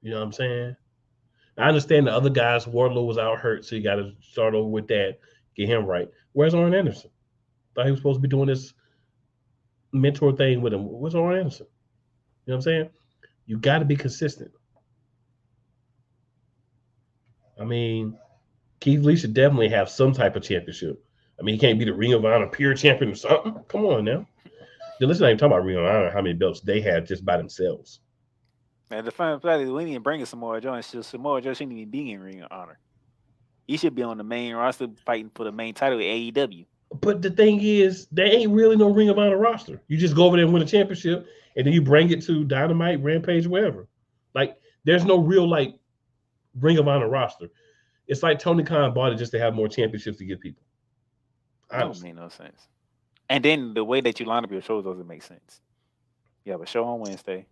You know what I'm saying? I understand the other guys, Wardlow was out hurt, so you got to start over with that, get him right. Where's Arn Anderson? Thought he was supposed to be doing this mentor thing with him. Where's Arn Anderson? You know what I'm saying? You got to be consistent. I mean, Keith Lee should definitely have some type of championship. I mean, he can't be the Ring of Honor pure champion or something. Come on now. Then let's not even talk about Ring of Honor, how many belts they have just by themselves. And the fun fact is, we need to bring in Samoa Joe. Samoa Joe shouldn't even be in Ring of Honor. He should be on the main roster fighting for the main title at AEW. But the thing is, there ain't really no Ring of Honor roster. You just go over there and win a championship, and then you bring it to Dynamite, Rampage, wherever. Like, there's no real, like, Ring of Honor roster. It's like Tony Khan bought it just to have more championships to give people. That don't make no sense. And then the way that you line up your shows doesn't make sense. You have a show on Wednesday.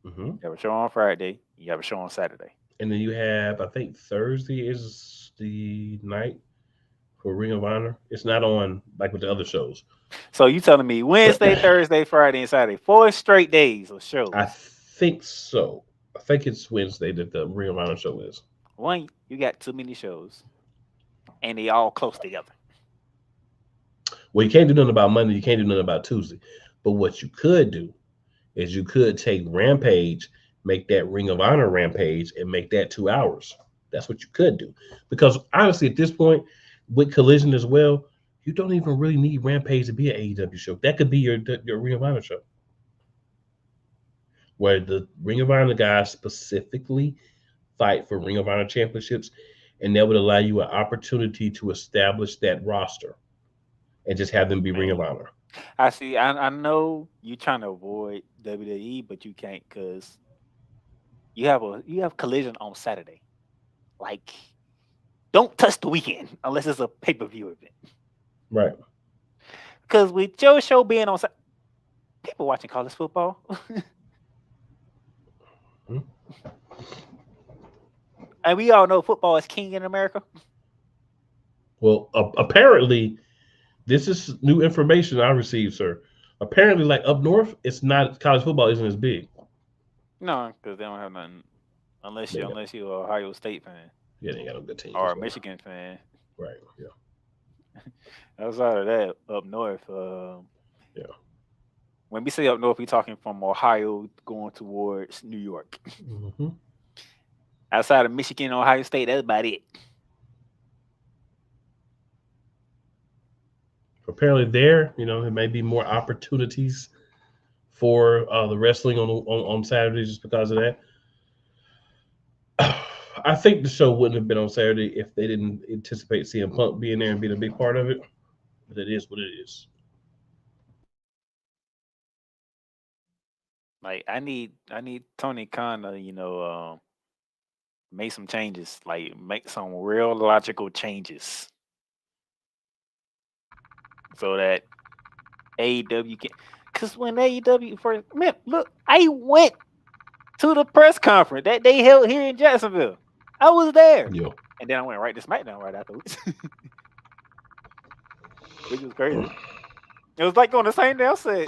Mm-hmm. You have a show on Friday. You have a show on Saturday. And then you have, I think Thursday is the night for Ring of Honor. It's not on like with the other shows. So you telling me Wednesday, Thursday, Friday, and Saturday, 4 straight days of shows? I think so. I think it's Wednesday that the Ring of Honor show is. One, you got too many shows, and they all close together. Well, you can't do nothing about Monday. You can't do nothing about Tuesday. But what you could do is you could take Rampage, make that Ring of Honor Rampage, and make that 2 hours. That's what you could do. Because honestly, at this point, with Collision as well, you don't even really need Rampage to be an AEW show. That could be your Ring of Honor show. Where the Ring of Honor guys specifically fight for Ring of Honor championships, and that would allow you an opportunity to establish that roster and just have them be Ring of Honor. I see. I know you're trying to avoid WWE, but you can't because you have Collision on Saturday. Like, don't touch the weekend unless it's a pay-per-view event. Right. Because with your show being on Saturday, people watching college football. Hmm. And we all know football is king in America. Well, apparently, this is new information I received, sir. Apparently, like up north, it's not college football isn't as big. No, because they don't have nothing unless you're an Ohio State fan. Yeah, they ain't got no good team. Or a Michigan fan. Right. Yeah. Outside of that, up north, yeah. When we say up north, we're talking from Ohio going towards New York. Mm-hmm. Outside of Michigan, Ohio State, that's about it. Apparently, there may be more opportunities for the wrestling on Saturday just because of that. I think the show wouldn't have been on Saturday if they didn't anticipate CM Punk being there and being a big part of it. But it is what it is. Like I need Tony Khan to make some changes, like make some real logical changes, so that AEW can. Because when AEW first, man, look, I went to the press conference that they held here in Jacksonville. I was there, Yeah. And then I went right to SmackDown right afterwards, which was crazy. It was like on the same day. I said,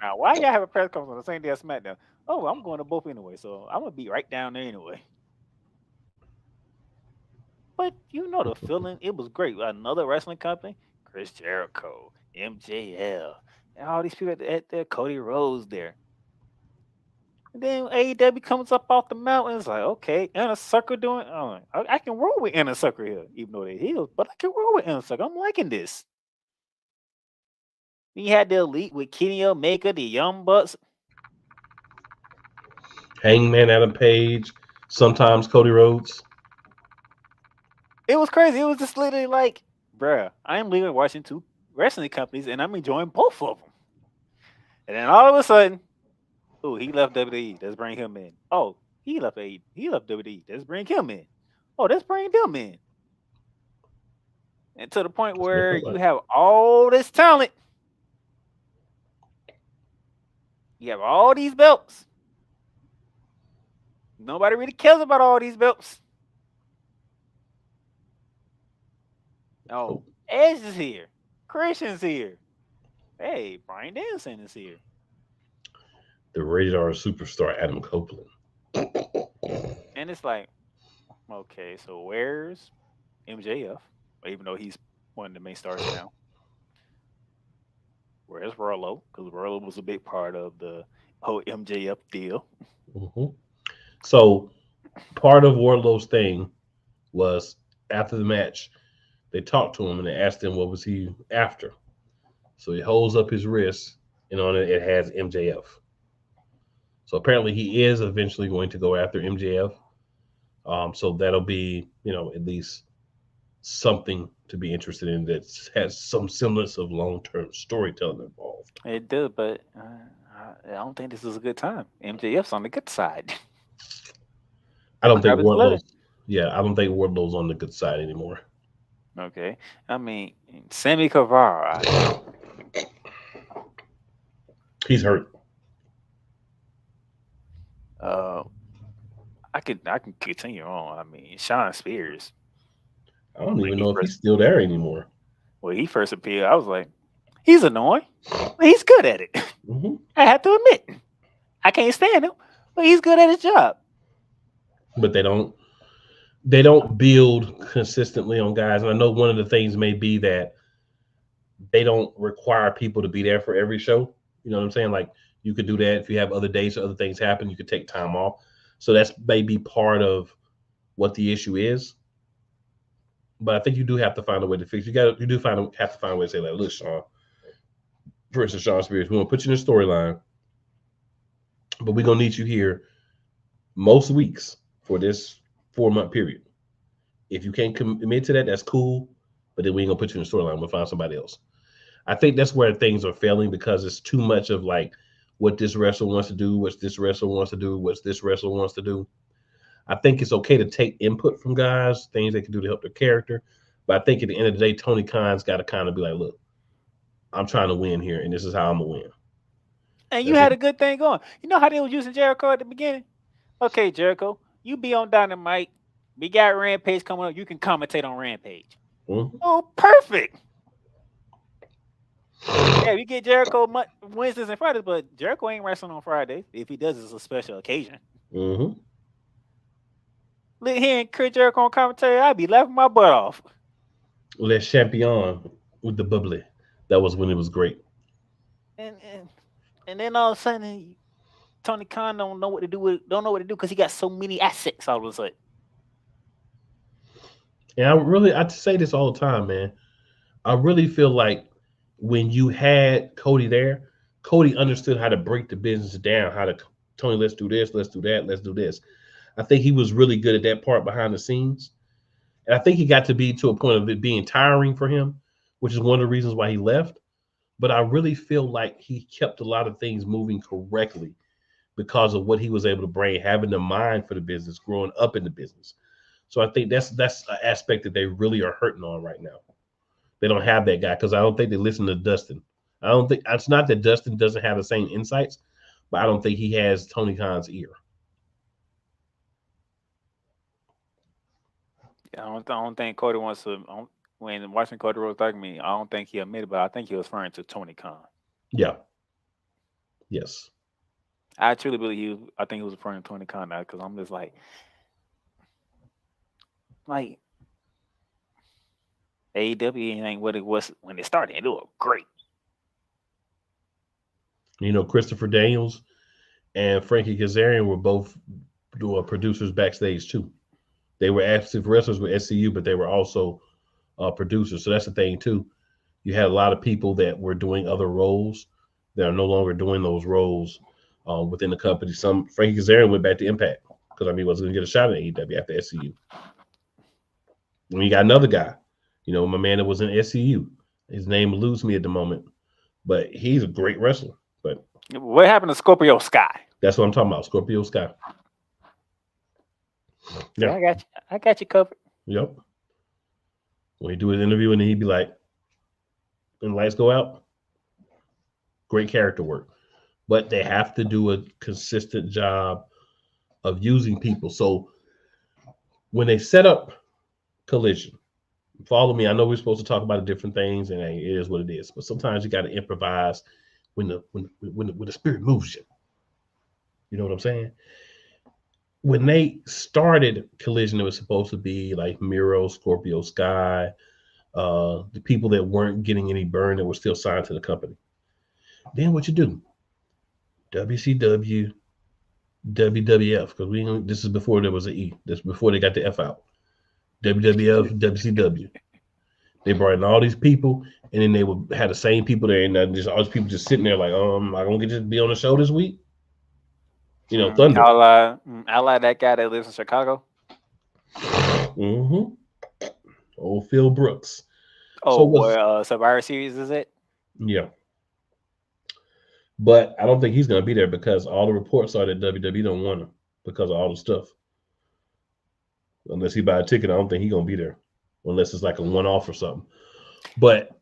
"Now, why y'all have a press conference on the same day as SmackDown?" Oh, I'm going to both anyway, so I'm gonna be right down there anyway. But the feeling, it was great. Another wrestling company, Chris Jericho, MJF, and all these people at there, Cody Rhodes there. And then AEW comes up off the mountain. It's like, okay, Inner Circle doing. I can roll with Inner Circle here, even though they're heels, but I can roll with Inner Circle. I'm liking this. We had the Elite with Kenny Omega, the Young Bucks. Hangman Adam Page, sometimes Cody Rhodes. It was crazy. It was just literally like, bruh, I am leaving watching 2 wrestling companies and I'm enjoying both of them. And then all of a sudden, oh, he left WWE. Let's bring him in. Oh, he left WWE. Let's bring him in. Oh, let's bring them in. And to the point where you have all this talent You have all these belts. Nobody really cares about all these belts. Oh, Edge is here. Christian's here. Hey, Bryan Danielson is here. The rated R superstar Adam Copeland. And it's like, okay, so where's MJF? Even though he's one of the main stars now. Where's Rollo? Because Rollo was a big part of the whole MJF deal. Mm-hmm. So part of Wardlow's thing was after the match, they talked to him and they asked him what was he after. So he holds up his wrist, and on it has MJF. So apparently he is eventually going to go after MJF. So that'll be, at least something to be interested in that has some semblance of long-term storytelling involved. It does, but I don't think this is a good time. MJF's on the good side. I don't think Wardlow's. Yeah, I don't think Wardlow's on the good side anymore. Okay, I mean Sammy Guevara. He's hurt. I can continue on. I mean, Sean Spears. I don't even know if he's still there anymore. When he first appeared, I was like, he's annoying, but he's good at it. Mm-hmm. I have to admit, I can't stand him, but he's good at his job. But they don't build consistently on guys, and I know one of the things may be that they don't require people to be there for every show. You know what I'm saying? Like, you could do that if you have other dates or other things happen. You could take time off. So that's maybe part of what the issue is. But I think you do have to find a way to fix. Have to find a way to say, like, look, Sean. For instance, Sean Spears, we want to put you in a storyline, but we're gonna need you here most weeks for this 4-month period. If you can't commit to that, that's cool. But then we ain't gonna put you in a storyline. We'll find somebody else. I think that's where things are failing because it's too much of like what this wrestler wants to do, what this wrestler wants to do, what this wrestler wants to do. I think it's okay to take input from guys, things they can do to help their character. But I think at the end of the day, Tony Khan's got to kind of be like, look, I'm trying to win here, and this is how I'm going to win. And you had a good thing going. You know how they was using Jericho at the beginning? Okay, Jericho, you be on Dynamite. We got Rampage coming up. You can commentate on Rampage. Mm-hmm. Oh, perfect. Yeah, we get Jericho Wednesdays and Fridays, but Jericho ain't wrestling on Fridays. If he does, it's a special occasion. Mm-hmm. Look here and Chris Jericho on commentary, I'd be laughing my butt off. Les Champions with the bubbly. That was when it was great. And then all of a sudden, Tony Khan don't know what to do because he got so many assets all of a sudden. And I say this all the time, man. I really feel like when you had Cody there, Cody understood how to break the business down, Tony, let's do this, let's do that, let's do this. I think he was really good at that part behind the scenes. And I think he got to be to a point of it being tiring for him, which is one of the reasons why he left. But I really feel like he kept a lot of things moving correctly because of what he was able to bring, having the mind for the business, growing up in the business. So I think that's an aspect that they really are hurting on right now. They don't have that guy because I don't think they listen to Dustin. I don't think it's not that Dustin doesn't have the same insights, but I don't think he has Tony Khan's ear. I don't think Cody wants to. When watching Cody Rhodes talking to me, I don't think he admitted, but I think he was referring to Tony Khan. Yeah. Yes. I truly believe I think he was referring to Tony Khan now because I'm just like AEW ain't what it was when it started. It was great. Christopher Daniels and Frankie Kazarian were both producers backstage too. They were active wrestlers with SCU, but they were also producers. So that's the thing too. You had a lot of people that were doing other roles that are no longer doing those roles within the company. Frankie Kazarian went back to Impact because he wasn't going to get a shot at AEW after SCU. And you got another guy, my man that was in SCU. His name eludes me at the moment, but he's a great wrestler. But what happened to Scorpio Sky? That's what I'm talking about, Scorpio Sky. Yeah, I got you covered. Yep. When he do his interview and then he'd be like, "And lights go out." Great character work. but they have to do a consistent job of using people. So when they set up Collision, follow me. I know we're supposed to talk about different things, and it is what it is. But sometimes you got to improvise when the spirit moves you. You know what I'm saying? When they started Collision, it was supposed to be like Miro, Scorpio Sky, the people that weren't getting any burn that were still signed to the company. Then what you do? WCW, WWF, because this is before there was an E. This is before they got the F out. WWF, WCW. They brought in all these people, and then they would have the same people there, and just all these people just sitting there like, I'm gonna get to be on the show this week. You know, Thunder. I like that guy that lives in Chicago. Mm-hmm. Old Phil Brooks. Oh, Survivor Series is it? Yeah. But I don't think he's going to be there because all the reports are that WWE don't want him because of all the stuff. Unless he buy a ticket, I don't think he's going to be there. Unless it's like a one-off or something. But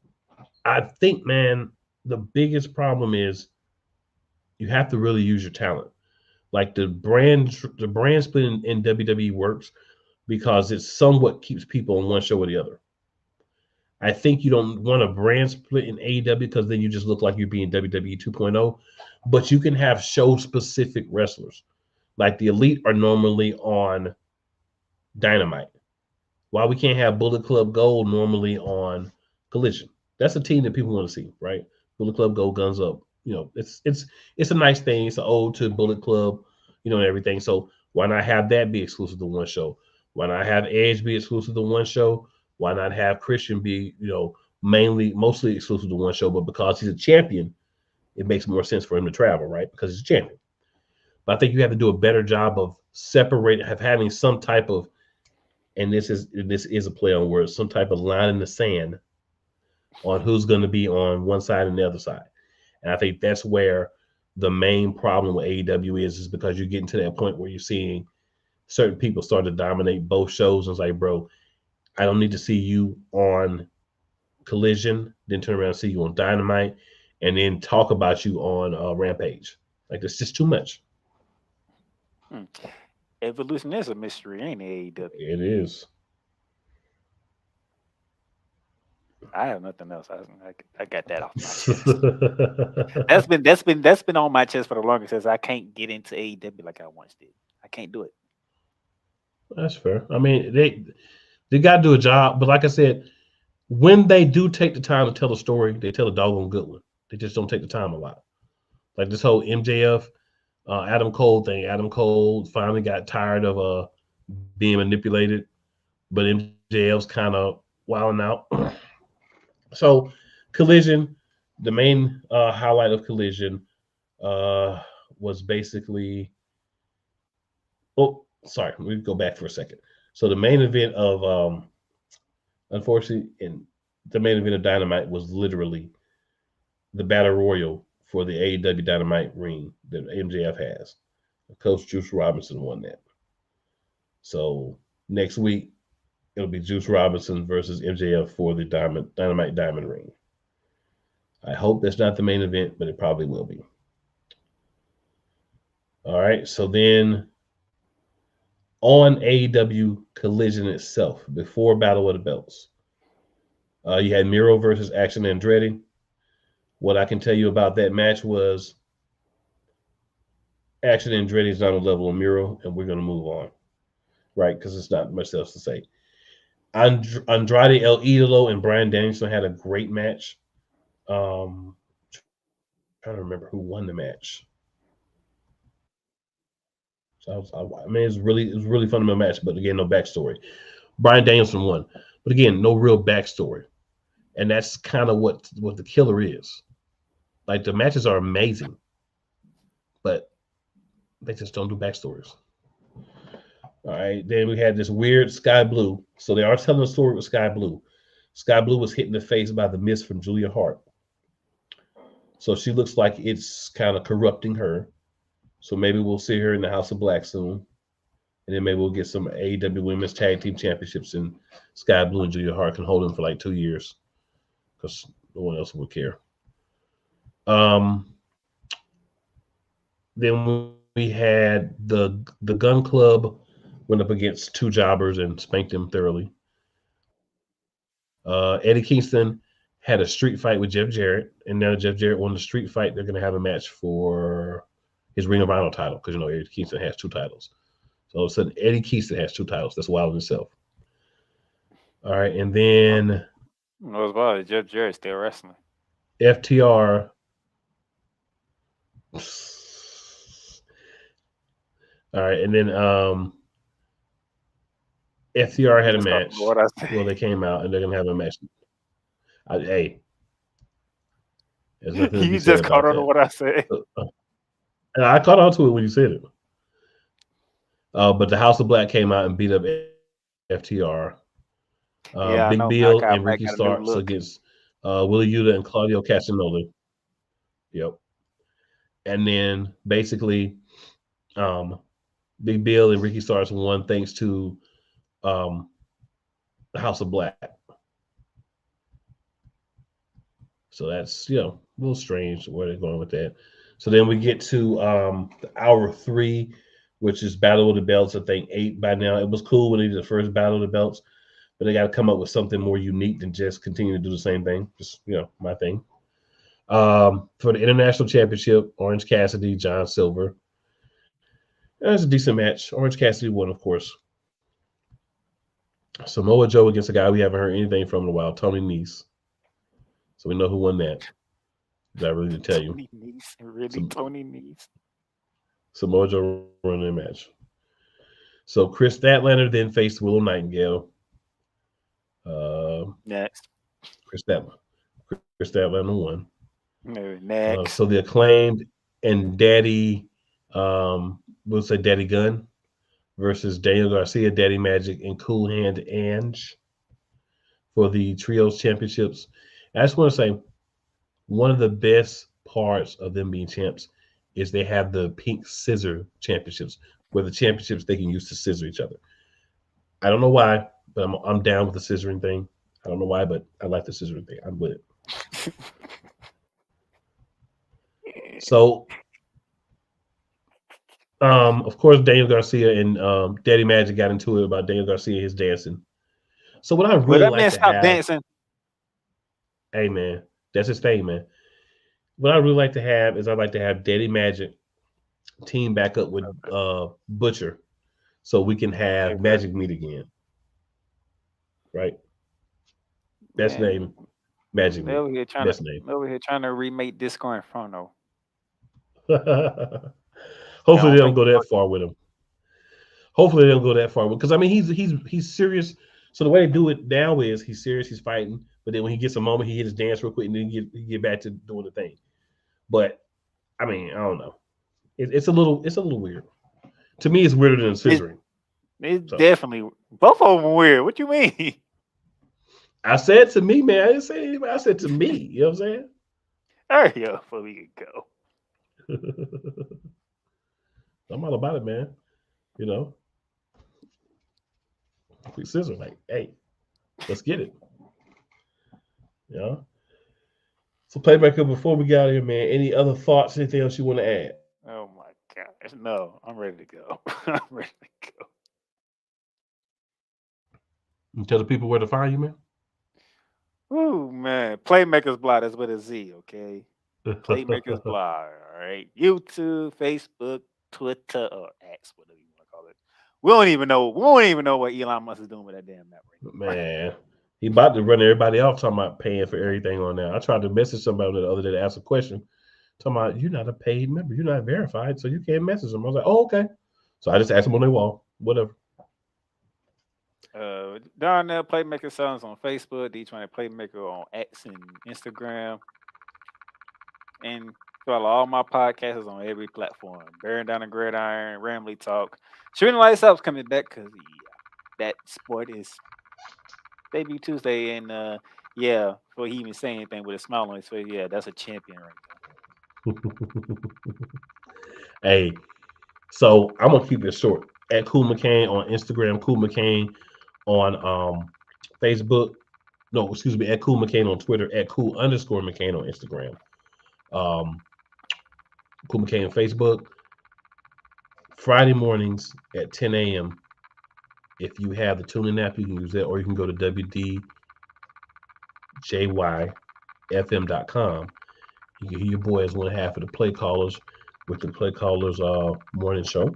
I think, man, the biggest problem is you have to really use your talent. Like the brand split in WWE works because it somewhat keeps people on one show or the other. I think you don't want a brand split in AEW because then you just look like you're being WWE 2.0. But you can have show-specific wrestlers. Like the Elite are normally on Dynamite. Why we can't have Bullet Club Gold normally on Collision? That's a team that people want to see, right? Bullet Club Gold, Guns Up. You know, it's a nice thing. It's an ode to Bullet Club, you know, and everything. So why not have that be exclusive to one show? Why not have Edge be exclusive to one show? Why not have Christian be, you know, mostly exclusive to one show? But because he's a champion, it makes more sense for him to travel, right? Because he's a champion. But I think you have to do a better job of having some type of, and this is a play on words, some type of line in the sand on who's going to be on one side and the other side. And I think that's where the main problem with AEW is because you're getting to that point where you're seeing certain people start to dominate both shows. And it's like, bro, I don't need to see you on Collision, then turn around and see you on Dynamite, and then talk about you on Rampage. Like, that's just too much. Evolution is a mystery, ain't it, AEW? It is. I have nothing else. I got that off my chest. that's been on my chest for the longest. Since I can't get into AEW like I once did. I can't do it. That's fair. I mean, they got to do a job, but like I said, when they do take the time to tell a story, they tell a doggone good one. They just don't take the time a lot. Like this whole MJF, Adam Cole thing. Adam Cole finally got tired of being manipulated, but MJF's kind of wilding out. So, Collision, the main highlight of Collision was basically. Oh, sorry. Let me go back for a second. So the main event of, unfortunately, the main event of Dynamite was literally the Battle Royal for the AEW Dynamite ring that MJF has. Coach Juice Robinson won that. So next week, it'll be Juice Robinson versus MJF for the Dynamite Diamond ring. I hope that's not the main event, but it probably will be. All right, so then on AEW Collision itself, before Battle of the Belts, you had Miro versus Action Andretti. What I can tell you about that match was Action Andretti is not on the level of Miro, and we're going to move on, right? Because it's not much else to say. Andrade El Idolo and Bryan Danielson had a great match. Trying to remember who won the match. So I mean, it was really fundamental match, but again, no backstory. Bryan Danielson won, but again, no real backstory, and that's kind of what the killer is. Like the matches are amazing, but they just don't do backstories. All right, then we had this weird Sky Blue. So they are telling a story with Sky Blue. Sky Blue was hit in the face by the mist from Julia Hart. So she looks like it's kind of corrupting her. So maybe we'll see her in the House of Black soon. And then maybe we'll get some AEW Women's Tag Team Championships and Sky Blue and Julia Hart can hold them for like 2 years because no one else would care. Then we had the Gun Club went up against two jobbers and spanked them thoroughly. Eddie Kingston had a street fight with Jeff Jarrett, and now Jeff Jarrett won the street fight. They're going to have a match for his Ring of Honor title because Eddie Kingston has two titles. So all of a sudden, Eddie Kingston has two titles. That's wild in itself. All right, and then What's about it? Jeff Jarrett still wrestling. FTR. All right, and then FTR had a match. What I say. Well, they came out and they're gonna have a match. Hey, there's nothing to be You said just caught about on to that. what I said. And I caught on to it when you said it. But the House of Black came out and beat up FTR. Yeah, I Big know. Bill Malachi and Black Ricky got a new Starks look. against Willie Yuta and Claudio Castagnoli. Yep. And then basically, Big Bill and Ricky Starks won thanks to the House of Black. So that's a little strange where they're going with that. So then we get to the hour 3, which is Battle of the Belts. I think 8 by now. It was cool when they did the first Battle of the Belts, but they got to come up with something more unique than just continue to do the same thing. Just my thing. For the International Championship, Orange Cassidy, John Silver. That was a decent match. Orange Cassidy won, of course. Samoa Joe against a guy we haven't heard anything from in a while, Tony Nese. So we know who won that. Did I really tell you? Tony Nese, really, Tony Nese. Samoa Joe won that match. So Chris Statlander then faced Willow Nightingale. Next. Chris Statlander won. Next. So the Acclaimed and Daddy, we'll say Daddy Gunn versus Daniel Garcia, Daddy Magic, and Cool Hand Ange for the Trios Championships. I just want to say one of the best parts of them being champs is they have the pink scissor championships, where the championships they can use to scissor each other. I don't know why, but I'm down with the scissoring thing. I don't know why, but I like the scissoring thing. I'm with it. So, of course, Daniel Garcia and Daddy Magic got into it about Daniel Garcia, his dancing. So what I really like to have, dancing. Hey man, that's his thing, man. What I really like to have is I'd like to have Daddy Magic team back up with Butcher, so we can have Magic meet again. Right? Best name, Magic meet. Best name. Over here trying to remake Disco Inferno. Hopefully they don't go that far with him. Hopefully they don't go that far because I mean he's serious. So the way they do it now is he's serious, he's fighting, but then when he gets a moment, he hit his dance real quick and then he get back to doing the thing. But I mean, I don't know. It's a little weird. To me, it's weirder than scissoring. It's definitely both of them weird. What you mean? I said to me, man. I didn't say anybody. I said to me. You know what I'm saying? There you go. Before we can go. I'm all about it, man. You know, we scissor like, hey, let's get it. Yeah. So, Playmaker, before we get out of here, man, any other thoughts? Anything else you want to add? Oh my gosh, no! I'm ready to go. I'm ready to go. You tell the people where to find you, man. Ooh, man. Playmakers Blog, that's with a Z, okay? Playmakers Blog, all right? YouTube, Facebook, Twitter, or X, whatever you want to call it. We don't even know what Elon Musk is doing with that damn network. Man, he about to run everybody off talking about paying for everything on there. I tried to message somebody the other day to ask a question. Talking about, you're not a paid member. You're not verified, so you can't message them. I was like, oh, okay. So I just asked them on their wall. Whatever. Darnell Playmaker Sons on Facebook, D20 Playmaker on X and Instagram. And follow all my podcasts on every platform. Bearing Down the Gridiron, Ramley Talk. Shooting Lights Up's coming back because that sport is debut Tuesday. And before he even say anything with a smile on his face, that's a champion right there. Hey, so I'm going to keep it short. At Cool McCain on Instagram, Cool McCain on Facebook. No, excuse me, at Cool McCain on Twitter, at Cool_McCain on Instagram. Cool McCain on Facebook. Friday mornings at 10 a.m. If you have the TuneIn app, you can use that, or you can go to WDJYFM.com. You can hear your boy as one half of the Play Callers with the Play Callers morning show.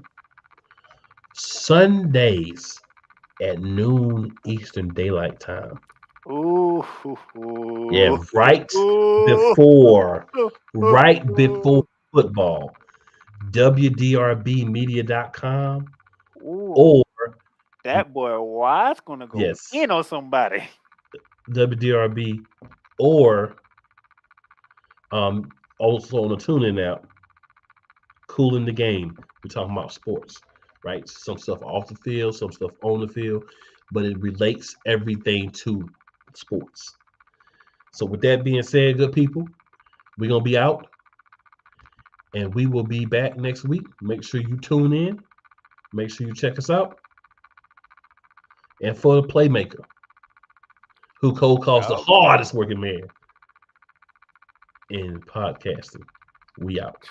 Sundays at noon Eastern Daylight Time. Ooh. Yeah, right before football. WDRBmedia.com or that boy Watts gonna go in on somebody. WDRB or also on the TuneIn app, Cooling the Game. We're talking about sports, right? Some stuff off the field, some stuff on the field, but it relates everything to sports. So with that being said, good people, we're going to be out and we will be back next week. Make sure you tune in. Make sure you check us out. And for the Playmaker, who Cole calls the hardest working man in podcasting, we out.